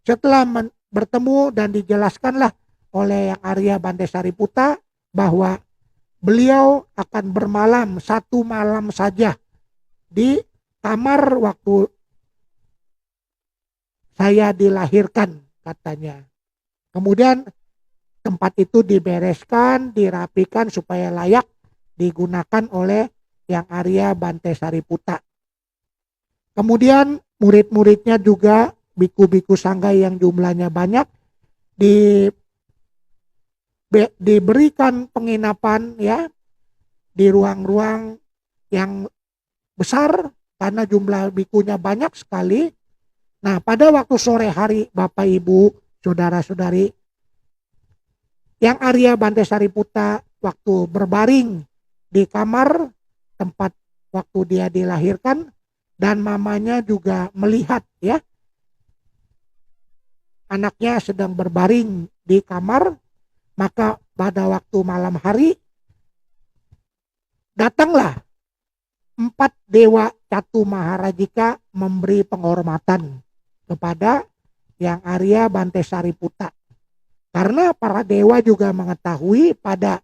Setelah bertemu dan dijelaskanlah oleh yang Arya Bante Sariputta bahwa beliau akan bermalam 1 malam saja di kamar waktu saya dilahirkan, katanya. Kemudian tempat itu dibereskan, dirapikan supaya layak digunakan oleh yang Arya Bante Sariputta. Kemudian murid-muridnya juga biku-biku sangga yang jumlahnya banyak diberikan penginapan, ya, di ruang-ruang yang besar karena jumlah bikunya banyak sekali. Nah, pada waktu sore hari, Bapak Ibu, saudara-saudari, yang Arya Bante Sariputa waktu berbaring di kamar tempat waktu dia dilahirkan, dan mamanya juga melihat ya anaknya sedang berbaring di kamar, maka pada waktu malam hari datanglah 4 dewa Catu Maharajika memberi penghormatan kepada yang Arya Bante Sariputa. Karena para dewa juga mengetahui pada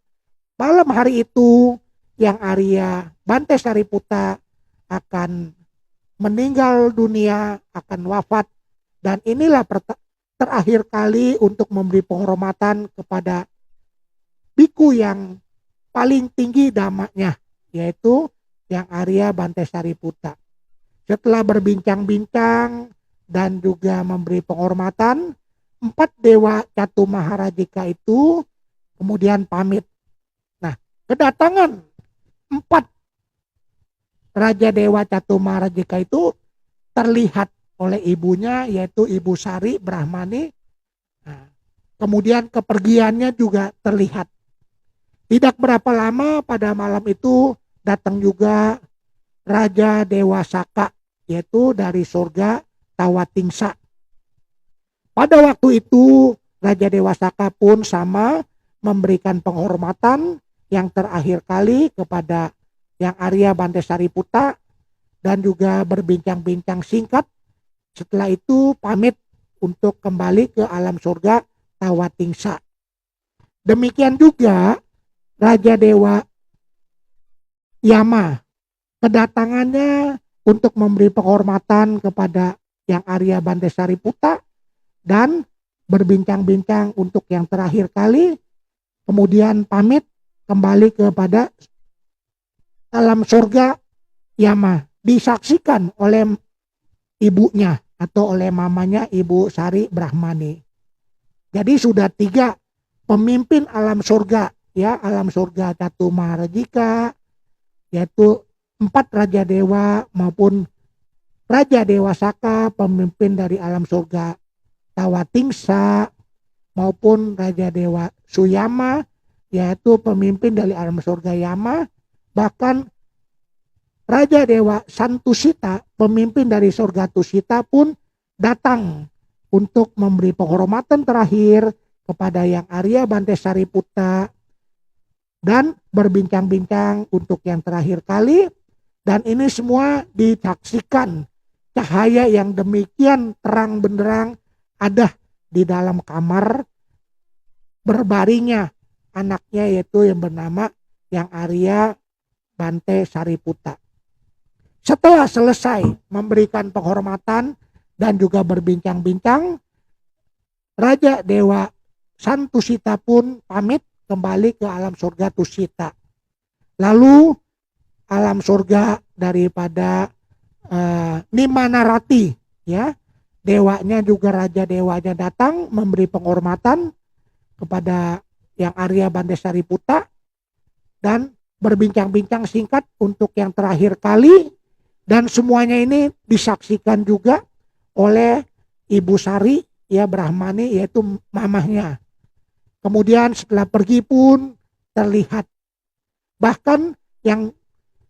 malam hari itu yang Arya Bante Sariputa akan meninggal dunia, akan wafat, dan inilah terakhir kali untuk memberi penghormatan kepada biku yang paling tinggi damanya, yaitu yang Arya Bante Sariputa. Setelah berbincang-bincang dan juga memberi penghormatan, 4 dewa Catu Maharajika itu kemudian pamit. Nah, kedatangan 4 Raja Dewa Catu Maharajika itu terlihat oleh ibunya, yaitu Ibu Sari Brahmani. Nah, kemudian kepergiannya juga terlihat. Tidak berapa lama pada malam itu datang juga Raja Dewa Saka, yaitu dari surga Tawatingsa. Pada waktu itu Raja Dewa Saka pun sama memberikan penghormatan yang terakhir kali kepada yang Arya Bante Sariputa dan juga berbincang-bincang singkat. Setelah itu pamit untuk kembali ke alam surga Tawatingsa. Demikian juga Raja Dewa Yama, kedatangannya untuk memberi penghormatan kepada yang Arya Bante Sariputa dan berbincang-bincang untuk yang terakhir kali, kemudian pamit kembali kepada alam surga Yama, disaksikan oleh ibunya atau oleh mamanya Ibu Sari Brahmani. Jadi sudah 3 pemimpin alam surga, ya, alam surga Catu Maharajika, yaitu 4 Raja Dewa maupun Raja Dewa Saka, pemimpin dari alam surga Tawatingsa, maupun Raja Dewa Suyama, yaitu pemimpin dari alam surga Yama, bahkan Raja Dewa Santusita, pemimpin dari surga Tusita pun datang untuk memberi penghormatan terakhir kepada yang Arya Bante Sariputa dan berbincang-bincang untuk yang terakhir kali. Dan ini semua disaksikan cahaya yang demikian terang benderang ada di dalam kamar berbaringnya anaknya, yaitu yang bernama yang Arya Bante Sariputa. Setelah selesai memberikan penghormatan dan juga berbincang-bincang, Raja Dewa Santusita pun pamit kembali ke alam surga Tusita. Lalu alam surga daripada Nimanarati, ya, dewanya juga Raja Dewanya datang memberi penghormatan kepada yang Arya Bante Sariputa dan berbincang-bincang singkat untuk yang terakhir kali, dan semuanya ini disaksikan juga oleh Ibu Sari, ya, Brahmani, yaitu mamahnya. Kemudian setelah pergi pun terlihat bahkan yang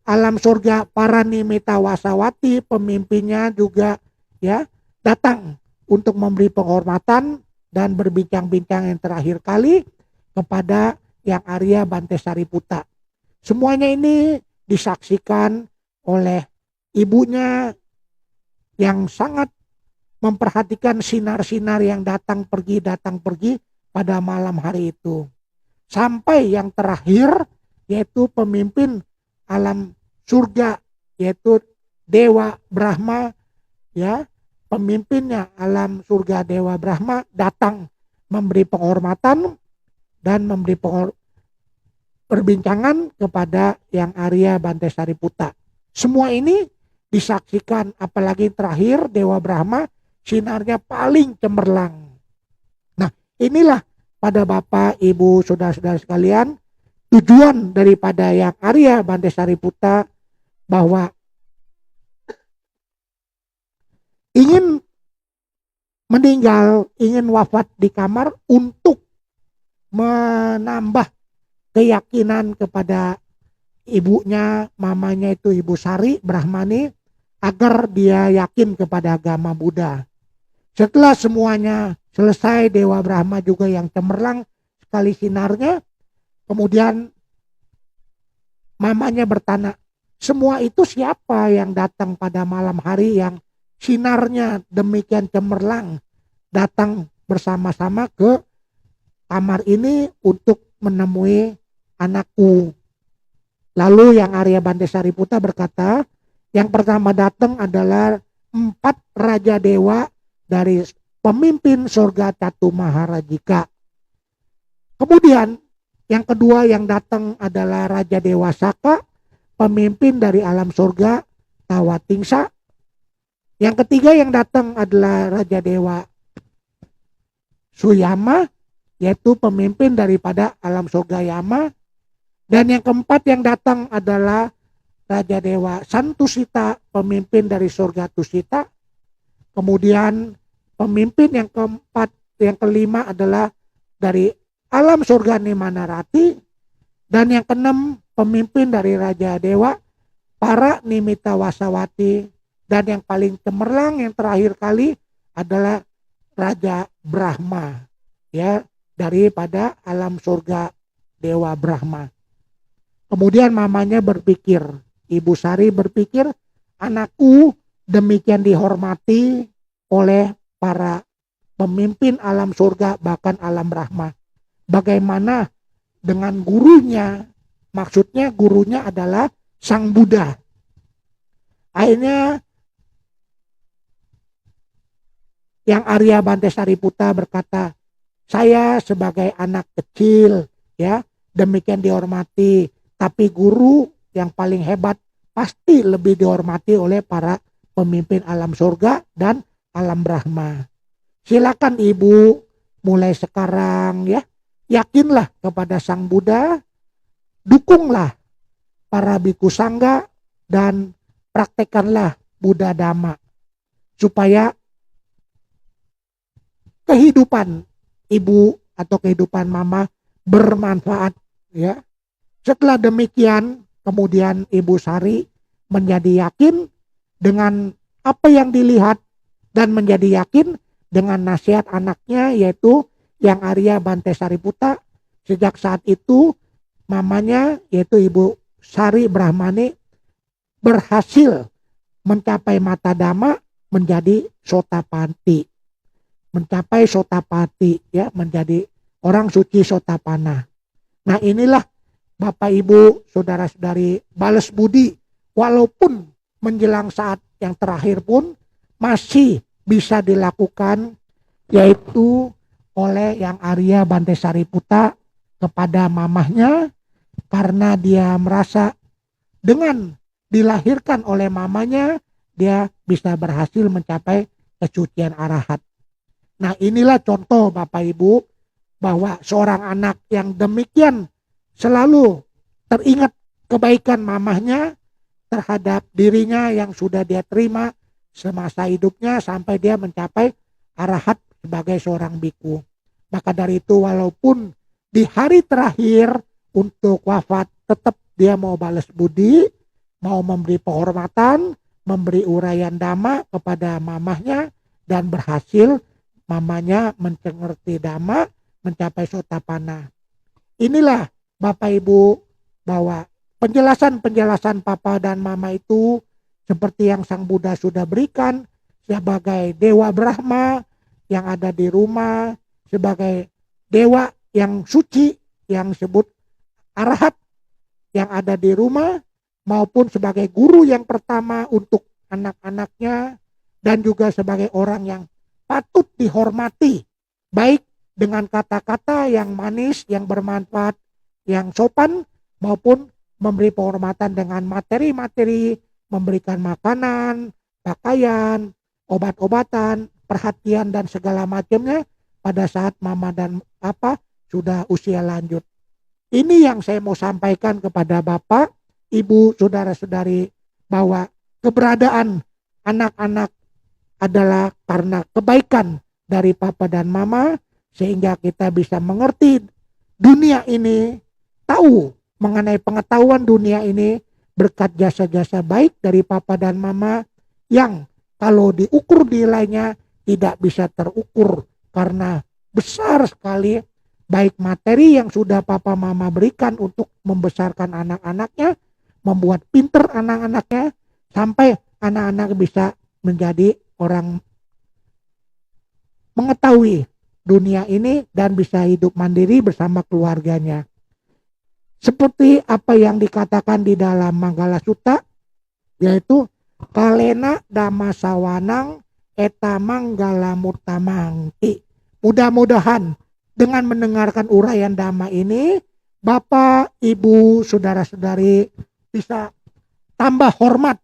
alam surga Paranimita Wasawati, pemimpinnya juga, ya, datang untuk memberi penghormatan dan berbincang-bincang yang terakhir kali kepada yang Arya Bante Sariputa. Semuanya ini disaksikan oleh ibunya yang sangat memperhatikan sinar-sinar yang datang pergi pada malam hari itu. Sampai yang terakhir, yaitu pemimpin alam surga, yaitu Dewa Brahma, ya, pemimpinnya alam surga Dewa Brahma datang memberi penghormatan dan memberi perbincangan kepada yang Arya Bante Sariputa. Semua ini disaksikan, apalagi terakhir Dewa Brahma sinarnya paling cemerlang. Nah, inilah pada Bapak, Ibu, saudara-saudara sekalian, tujuan daripada yang Arya Bante Sariputa, bahwa ingin meninggal, ingin wafat di kamar untuk menambah keyakinan kepada ibunya, mamanya itu Ibu Sari Brahmani, agar dia yakin kepada agama Buddha. Setelah semuanya selesai, Dewa Brahma juga yang cemerlang sekali sinarnya, kemudian mamanya bertanya, semua itu siapa yang datang pada malam hari yang sinarnya demikian cemerlang, datang bersama-sama ke kamar ini untuk menemui anakku. Lalu yang Arya Bante Sariputta berkata, yang pertama datang adalah 4 raja dewa dari pemimpin surga Catu Maharajika. Kemudian yang kedua yang datang adalah Raja Dewa Saka, pemimpin dari alam surga Tawatingsa. Yang ketiga yang datang adalah Raja Dewa Suyama, yaitu pemimpin daripada alam surga Yama. Dan yang keempat yang datang adalah Raja Dewa Santusita, pemimpin dari surga Tusita. Kemudian pemimpin yang keempat, yang kelima adalah dari alam surga Nimanarati. Dan yang keenam pemimpin dari Raja Dewa para Nimita Wasawati. Dan yang paling cemerlang yang terakhir kali adalah Raja Brahma, ya, daripada alam surga Dewa Brahma. Kemudian mamanya berpikir, Ibu Sari berpikir, anakku demikian dihormati oleh para pemimpin alam surga bahkan alam Brahma. Bagaimana dengan gurunya? Maksudnya gurunya adalah Sang Buddha. Akhirnya yang Arya Bante Sariputta berkata, saya sebagai anak kecil, ya, demikian dihormati, tapi guru yang paling hebat pasti lebih dihormati oleh para pemimpin alam surga dan alam Brahma. Silakan ibu mulai sekarang, ya, yakinlah kepada Sang Buddha, dukunglah para biku sangga dan praktekanlah Buddha Dhamma supaya kehidupan ibu atau kehidupan mama bermanfaat, ya. Setelah demikian, kemudian Ibu Sari menjadi yakin dengan apa yang dilihat dan menjadi yakin dengan nasihat anaknya, yaitu yang Arya Bante Sariputta. Sejak saat itu mamanya, yaitu Ibu Sari Brahmani, berhasil mencapai mata dhamma, menjadi Sotapati. Mencapai Sotapati, ya, menjadi orang suci Sotapana. Nah, inilah Bapak Ibu, saudara-saudari, balas budi walaupun menjelang saat yang terakhir pun masih bisa dilakukan, yaitu oleh yang Arya Bante Sariputta kepada mamahnya, karena dia merasa dengan dilahirkan oleh mamanya dia bisa berhasil mencapai kesucian arahat. Nah, inilah contoh Bapak Ibu bahwa seorang anak yang demikian selalu teringat kebaikan mamahnya terhadap dirinya yang sudah dia terima semasa hidupnya sampai dia mencapai arahat sebagai seorang biku. Maka dari itu walaupun di hari terakhir untuk wafat tetap dia mau balas budi, mau memberi penghormatan, memberi uraian dhamma kepada mamahnya, dan berhasil mamanya mengerti dhamma, mencapai Sotapana. Inilah Bapak Ibu bahwa penjelasan-penjelasan Papa dan Mama itu seperti yang Sang Buddha sudah berikan sebagai Dewa Brahma yang ada di rumah, sebagai Dewa yang suci yang sebut Arahat yang ada di rumah, maupun sebagai guru yang pertama untuk anak-anaknya, dan juga sebagai orang yang patut dihormati baik dengan kata-kata yang manis, yang bermanfaat, yang sopan, maupun memberi penghormatan dengan materi-materi, memberikan makanan, pakaian, obat-obatan, perhatian dan segala macamnya pada saat mama dan papa sudah usia lanjut. Ini yang saya mau sampaikan kepada Bapak, Ibu, saudara-saudari, bahwa keberadaan anak-anak adalah karena kebaikan dari papa dan mama, sehingga kita bisa mengerti dunia ini, tahu mengenai pengetahuan dunia ini berkat jasa-jasa baik dari papa dan mama yang kalau diukur nilainya tidak bisa terukur karena besar sekali baik materi yang sudah papa mama berikan untuk membesarkan anak-anaknya, membuat pinter anak-anaknya sampai anak-anak bisa menjadi orang mengetahui dunia ini dan bisa hidup mandiri bersama keluarganya. Seperti apa yang dikatakan di dalam Manggala Sutta, yaitu kalena dhamma sawanang eta manggala muttamangti. Mudah-mudahan dengan mendengarkan uraian dhamma ini, Bapak, Ibu, saudara-saudari bisa tambah hormat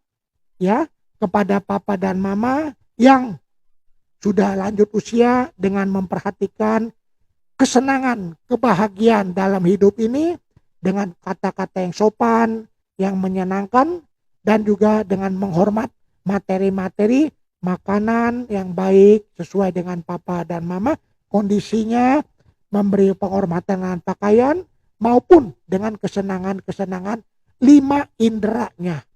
ya kepada papa dan mama yang sudah lanjut usia dengan memperhatikan kesenangan, kebahagiaan dalam hidup ini dengan kata-kata yang sopan, yang menyenangkan, dan juga dengan menghormat materi-materi makanan yang baik sesuai dengan papa dan mama, kondisinya memberi penghormatan dengan pakaian maupun dengan kesenangan-kesenangan 5 inderanya.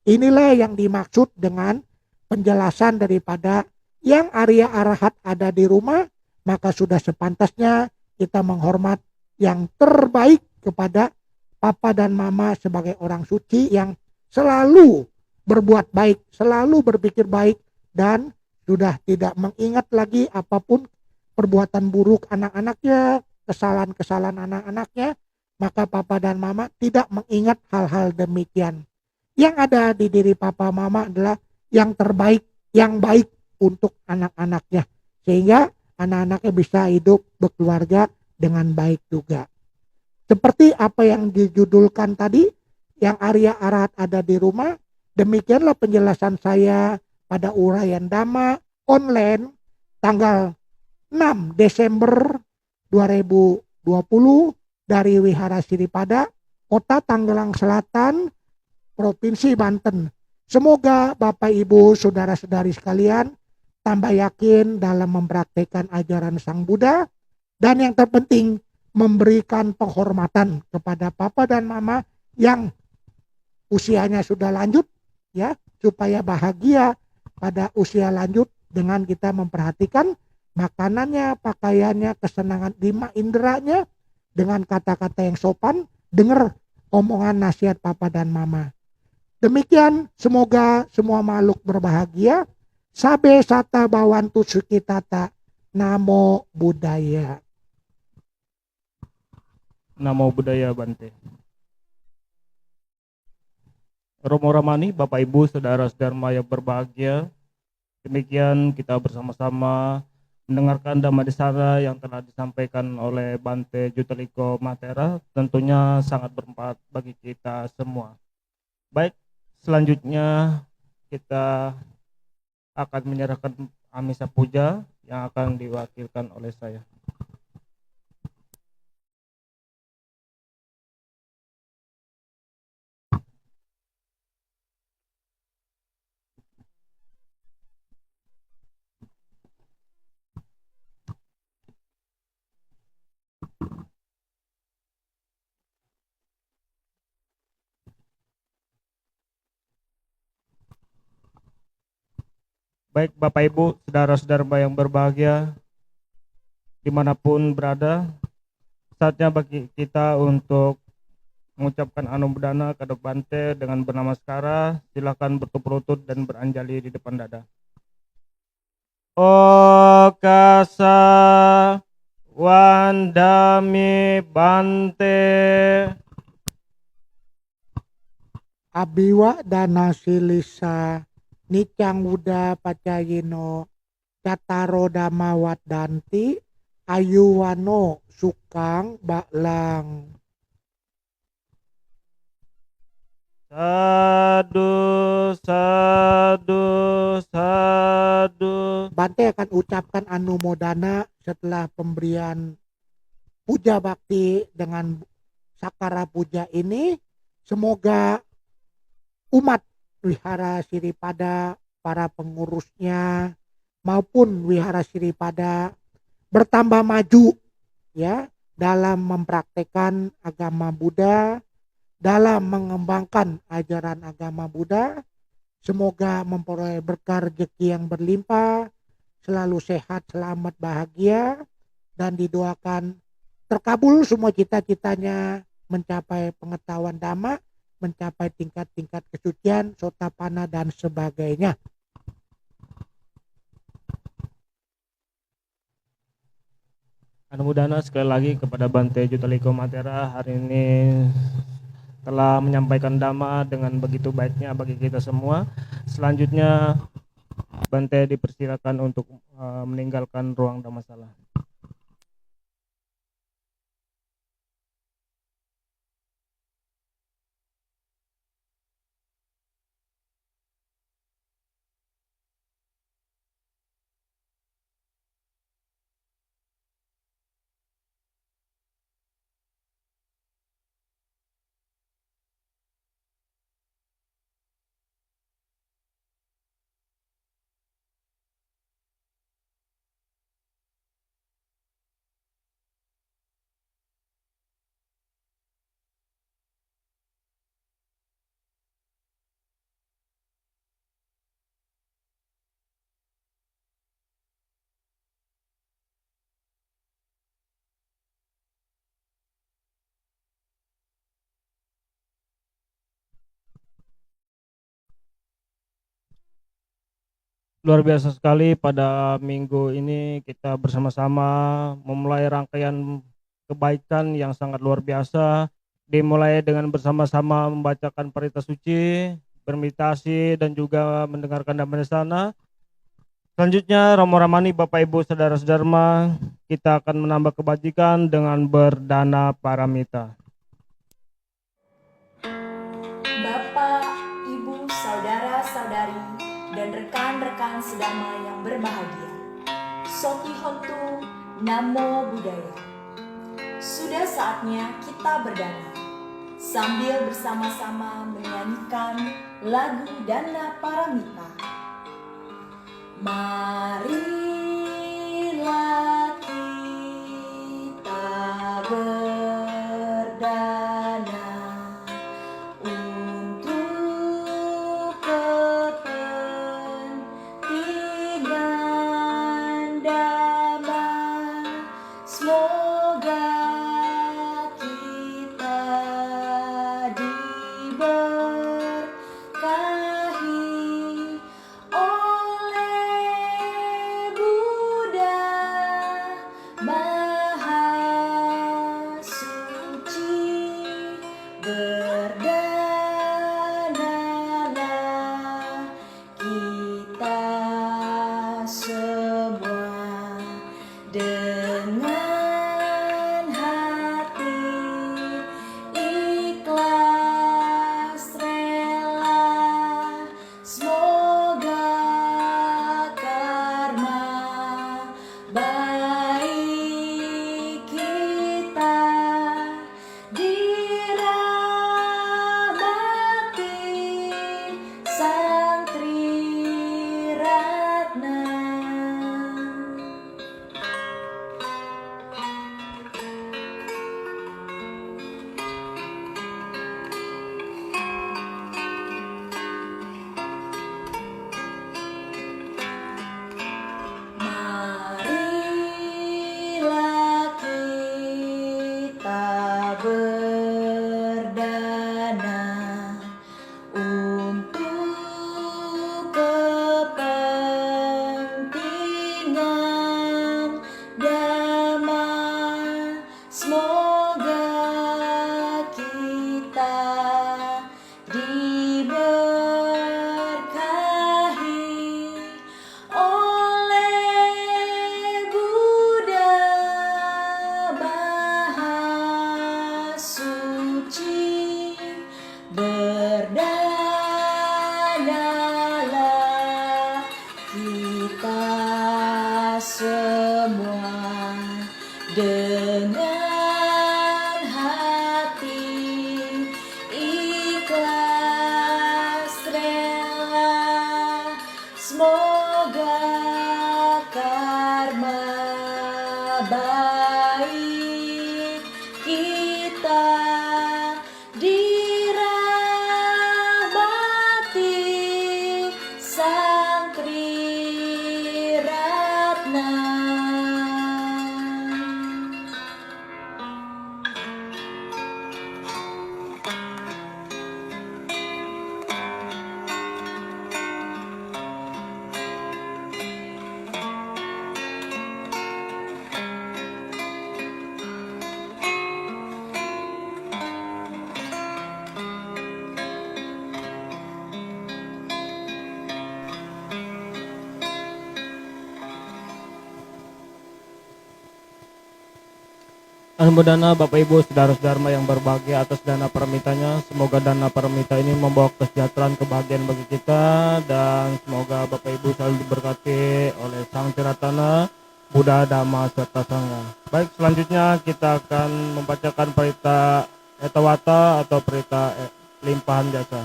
Inilah yang dimaksud dengan penjelasan daripada yang Arya Arahat ada di rumah, maka sudah sepantasnya kita menghormat yang terbaik kepada papa dan mama sebagai orang suci yang selalu berbuat baik, selalu berpikir baik, dan sudah tidak mengingat lagi apapun perbuatan buruk anak-anaknya, kesalahan-kesalahan anak-anaknya, maka papa dan mama tidak mengingat hal-hal demikian. Yang ada di diri papa mama adalah yang terbaik, yang baik untuk anak-anaknya, sehingga anak-anaknya bisa hidup berkeluarga dengan baik juga. Seperti apa yang dijudulkan tadi, yang Arya Arahat ada di rumah, demikianlah penjelasan saya pada uraian Dhamma online tanggal 6 Desember 2020 dari Wihara Siripada, Kota Tangerang Selatan, Provinsi Banten. Semoga Bapak Ibu saudara-saudari sekalian tambah yakin dalam mempraktikkan ajaran Sang Buddha, dan yang terpenting memberikan penghormatan kepada papa dan mama yang usianya sudah lanjut ya, supaya bahagia pada usia lanjut dengan kita memperhatikan makanannya, pakaiannya, kesenangan 5 inderanya dengan kata-kata yang sopan, dengar omongan nasihat papa dan mama. Demikian, semoga semua makhluk berbahagia. Sabe sata bawantu sukitata. Namo Buddhaya. Namo Buddhaya Bante. Romo Ramani, Bapak Ibu, saudara-saudara yang berbahagia, demikian kita bersama-sama mendengarkan Dhamma Desana yang telah disampaikan oleh Bante Juteliko Matera, tentunya sangat bermanfaat bagi kita semua. Baik, selanjutnya kita akan menyerahkan Amisa Puja yang akan diwakilkan oleh saya. Baik Bapak Ibu, saudara-saudara yang berbahagia, dimanapun berada, saatnya bagi kita untuk mengucapkan anumodana kepada Bante dengan bernama Skara. Silakan bertumpuk lutut dan beranjali di depan dada. Okasa Wandami Bante. Abiwa dana silisa Nicang Wuda Pacayino Cataro Dhamma Wadanti Ayuwano Sukang Baklang. Sadu, sadu, sadu. Bante akan ucapkan anumodana setelah pemberian puja bakti dengan sakara puja ini. Semoga umat Wihara Siripada, para pengurusnya, maupun Wihara Siripada bertambah maju ya dalam mempraktekkan agama Buddha, dalam mengembangkan ajaran agama Buddha. Semoga memperoleh berkah rezeki yang berlimpah, selalu sehat, selamat, bahagia, dan didoakan terkabul semua cita-citanya mencapai pengetahuan dhamma, mencapai tingkat-tingkat kesucian, sotapanna, dan sebagainya. Anumodana sekali lagi kepada Bante Jutaliko Matera hari ini telah menyampaikan dhamma dengan begitu baiknya bagi kita semua. Selanjutnya Bante dipersilakan untuk meninggalkan ruang dhammasala. Luar biasa sekali pada minggu ini kita bersama-sama memulai rangkaian kebaikan yang sangat luar biasa. Dimulai dengan bersama-sama membacakan parita suci, bermeditasi, dan juga mendengarkan dhamma desana. Selanjutnya Romo Ramani, Bapak Ibu Saudara Sedharma, kita akan menambah kebajikan dengan berdana paramita. Bapak, Ibu, Saudara-saudari, dan rekan-rekan sedama yang berbahagia. Soti Hontu, Namo Buddhaya. Sudah saatnya kita berdana, sambil bersama-sama menyanyikan lagu Dana Paramita. Marilah kita berdana untuk kepentingan dhamma. Semoga kita diberkahi oleh Buddha Maha Suci. Berdanalah kita semua dengan hati ikhlas rela. Semoga karma baik kita dirahmati Sang Triratna. Marilah kita berdana untuk kepentingan dhamma. Semoga kita diberkahi oleh Buddha Maha dirahmati Sang Triratna. Anumodana Bapak Ibu saudara-saudara yang berbahagia atas dana paramitanya. Semoga dana paramita ini membawa kesejahteraan kebahagiaan bagi kita, dan semoga Bapak Ibu selalu diberkati oleh Sang Tiratana, Buddha, Dhamma, serta Sangha. Baik, selanjutnya kita akan membacakan perita etawata atau perita limpahan jasa.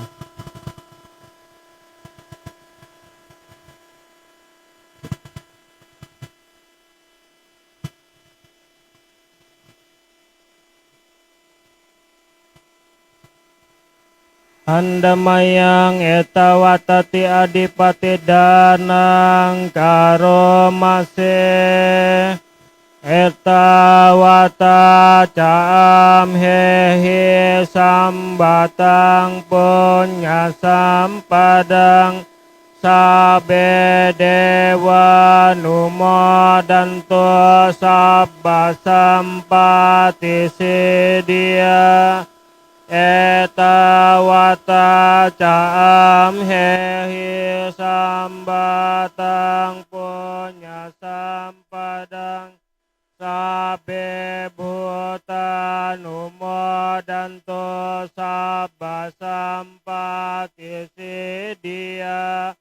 Andamayang etawatati adipati danang karomase etawata caam hehi sambatang punya sampadang sabe dewa numo danto sabba sampati sidia etawata caam hehi sambatang punya sampadang sabe bhuta numo danto sabba sampati sidia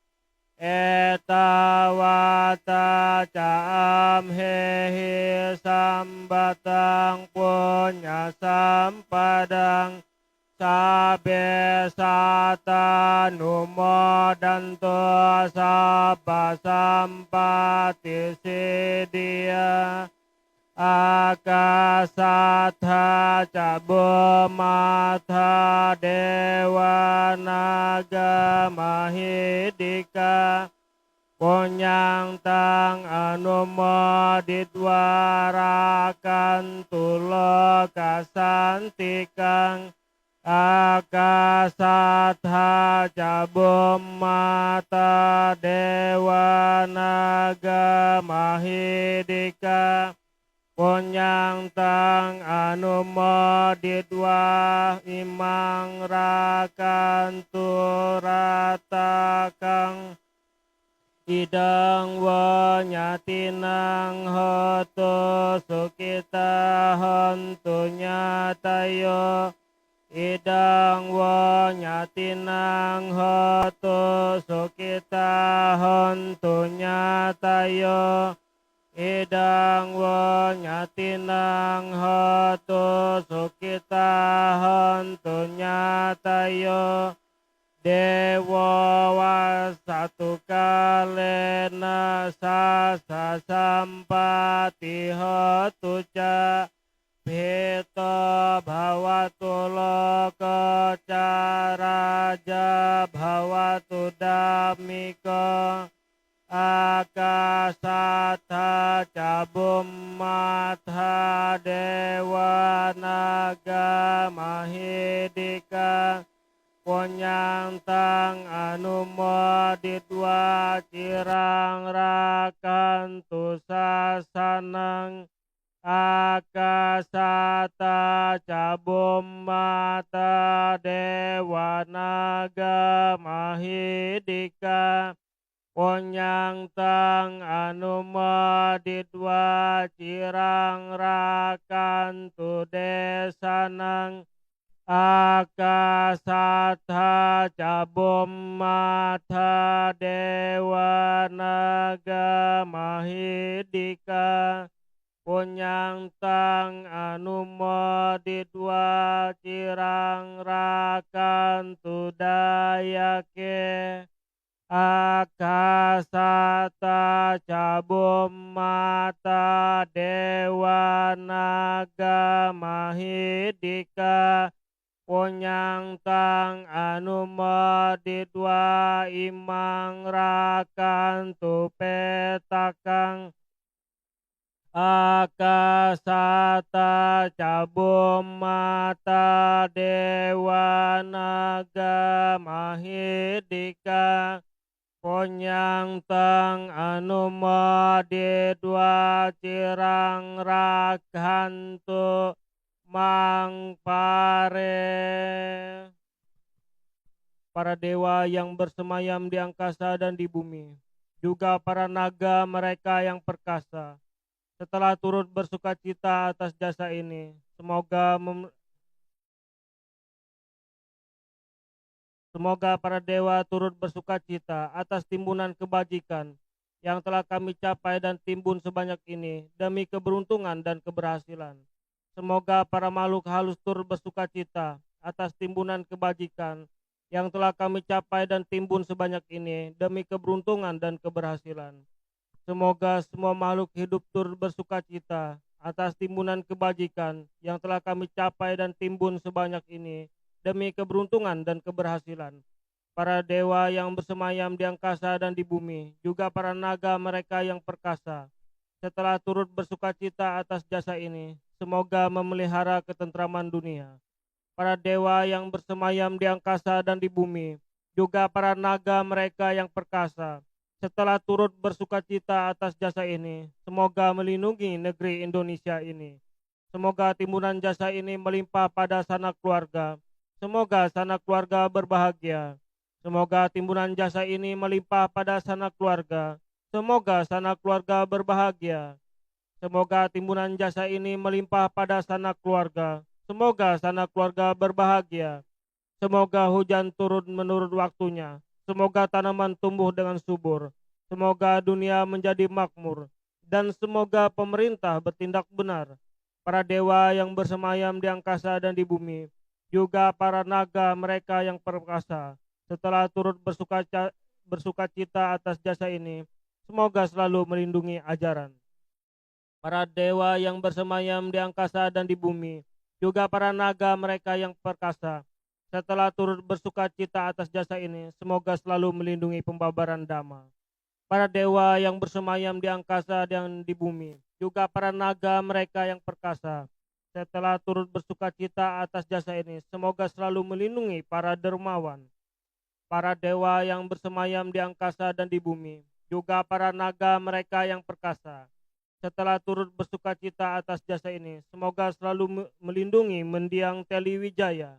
etawata caam hehi sambatang punya sampadang sabe sata numo danto sabba sampati sidia akasatha cabomata dewa naga mahidika ponyang tang anumo didwarakan tulo kasantikang akasatha cabomata dewa naga mahidika ponyang tang anumo didwa imang rakan turatakang idang wanyatinang hoto sukita hontu nyatayo idang wanyatinang hoto sukita hontu nyatayo idang wanyatinang hoto sukita hontu nyatayo dewa wasatu kalena sasa sampati hotu ca pito bhavatu loka caraja bhavatu dhammika akasatha cabummatha dewa naga mahidika ponyang tang anumo didwa cirang rakantu sasanang akasata cabumata dewa naga mahidika ponyang tang anumo didwa cirang rakantu desanang akasatha cabummatha dewa naga mahidika ponyang tang anumo didwa cirang rakantu dayake Akasata cabum mata dewa naga mahidika Ponyang tang anumodidwa imang rakantu petakang akasata cabum mata dewa naga mahidika Ponyang tang anumodidwa cirang rakantu mang pare para dewa yang bersemayam di angkasa dan di bumi, juga para naga mereka yang perkasa, setelah turut bersukacita atas jasa ini, semoga para dewa turut bersukacita atas timbunan kebajikan yang telah kami capai dan timbun sebanyak ini demi keberuntungan dan keberhasilan. Semoga para makhluk halus turut bersukacita atas timbunan kebajikan yang telah kami capai dan timbun sebanyak ini demi keberuntungan dan keberhasilan. Semoga semua makhluk hidup turut bersukacita atas timbunan kebajikan yang telah kami capai dan timbun sebanyak ini demi keberuntungan dan keberhasilan. Para dewa yang bersemayam di angkasa dan di bumi, juga para naga mereka yang perkasa, setelah turut bersukacita atas jasa ini, semoga memelihara ketentraman dunia. Para dewa yang bersemayam di angkasa dan di bumi, juga para naga mereka yang perkasa, setelah turut bersukacita atas jasa ini, semoga melindungi negeri Indonesia ini. Semoga timbunan jasa ini melimpah pada sanak keluarga. Semoga sanak keluarga berbahagia. Semoga timbunan jasa ini melimpah pada sanak keluarga. Semoga sanak keluarga berbahagia. Semoga timbunan jasa ini melimpah pada sanak keluarga. Semoga sanak keluarga berbahagia. Semoga hujan turun menurut waktunya. Semoga tanaman tumbuh dengan subur. Semoga dunia menjadi makmur. Dan semoga pemerintah bertindak benar. Para dewa yang bersemayam di angkasa dan di bumi, juga para naga mereka yang perkasa, setelah turut bersukacita atas jasa ini, semoga selalu melindungi ajaran. Para dewa yang bersemayam di angkasa dan di bumi, juga para naga mereka yang perkasa, setelah turut bersukacita atas jasa ini, semoga selalu melindungi pembabaran dhamma. Para dewa yang bersemayam di angkasa dan di bumi, juga para naga mereka yang perkasa, setelah turut bersukacita atas jasa ini, semoga selalu melindungi para dermawan. Para dewa yang bersemayam di angkasa dan di bumi, juga para naga mereka yang perkasa, setelah turut bersukacita atas jasa ini, semoga selalu melindungi mendiang Telewijaya.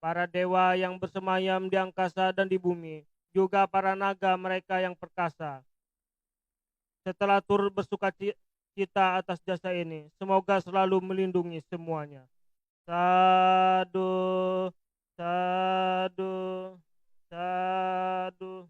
Para dewa yang bersemayam di angkasa dan di bumi, juga para naga mereka yang perkasa, setelah turut bersukacita atas jasa ini, semoga selalu melindungi semuanya. Sadu, sadu, sadu.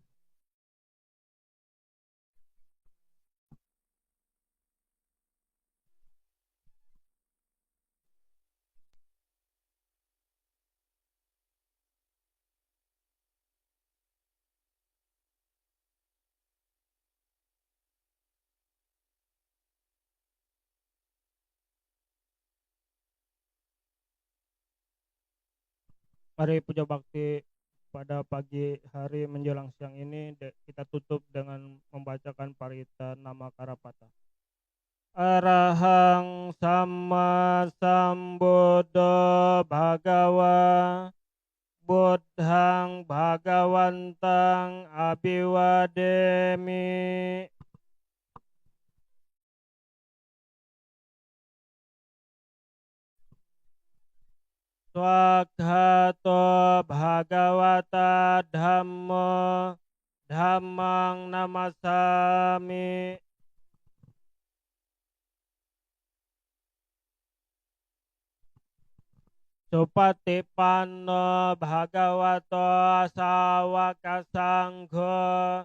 Mari puja bakti pada pagi hari menjelang siang ini kita tutup dengan membacakan parita nama Karapata. Arahang sama sambuddho bhagawa buddhang bhagawantang abiwademi. Swakhato bhagawata dhammo dhammang namasami. Supatipanno bhagavato sawaka sangho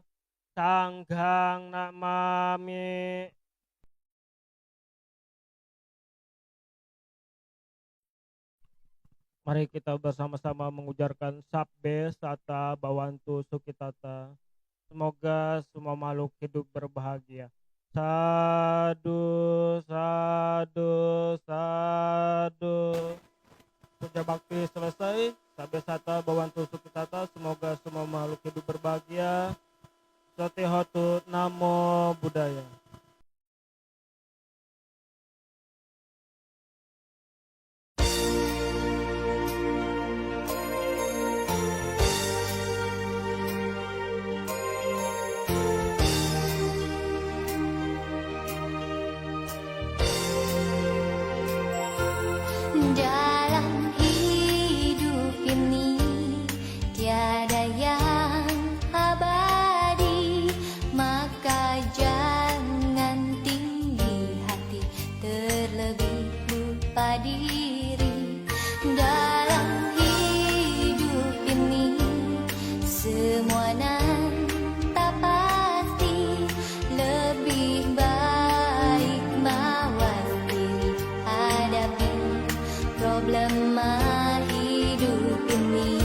sanghang namami. Mari kita bersama-sama mengujarkan sabbe sata bawantu sukitata. Semoga semua makhluk hidup berbahagia. Sadu, sadu, sadu. Puja bakti selesai. Sabe sata bawantu sukitata. Semoga semua makhluk hidup berbahagia. Satihotu, namo buddhaya. Dalam hidup ini tiada yang abadi, maka jangan tinggi hati, terlebih lupa diri. Dalam hidup ini semua nan tak pasti, lebih baik mawas diri hadapi problema hidup ini.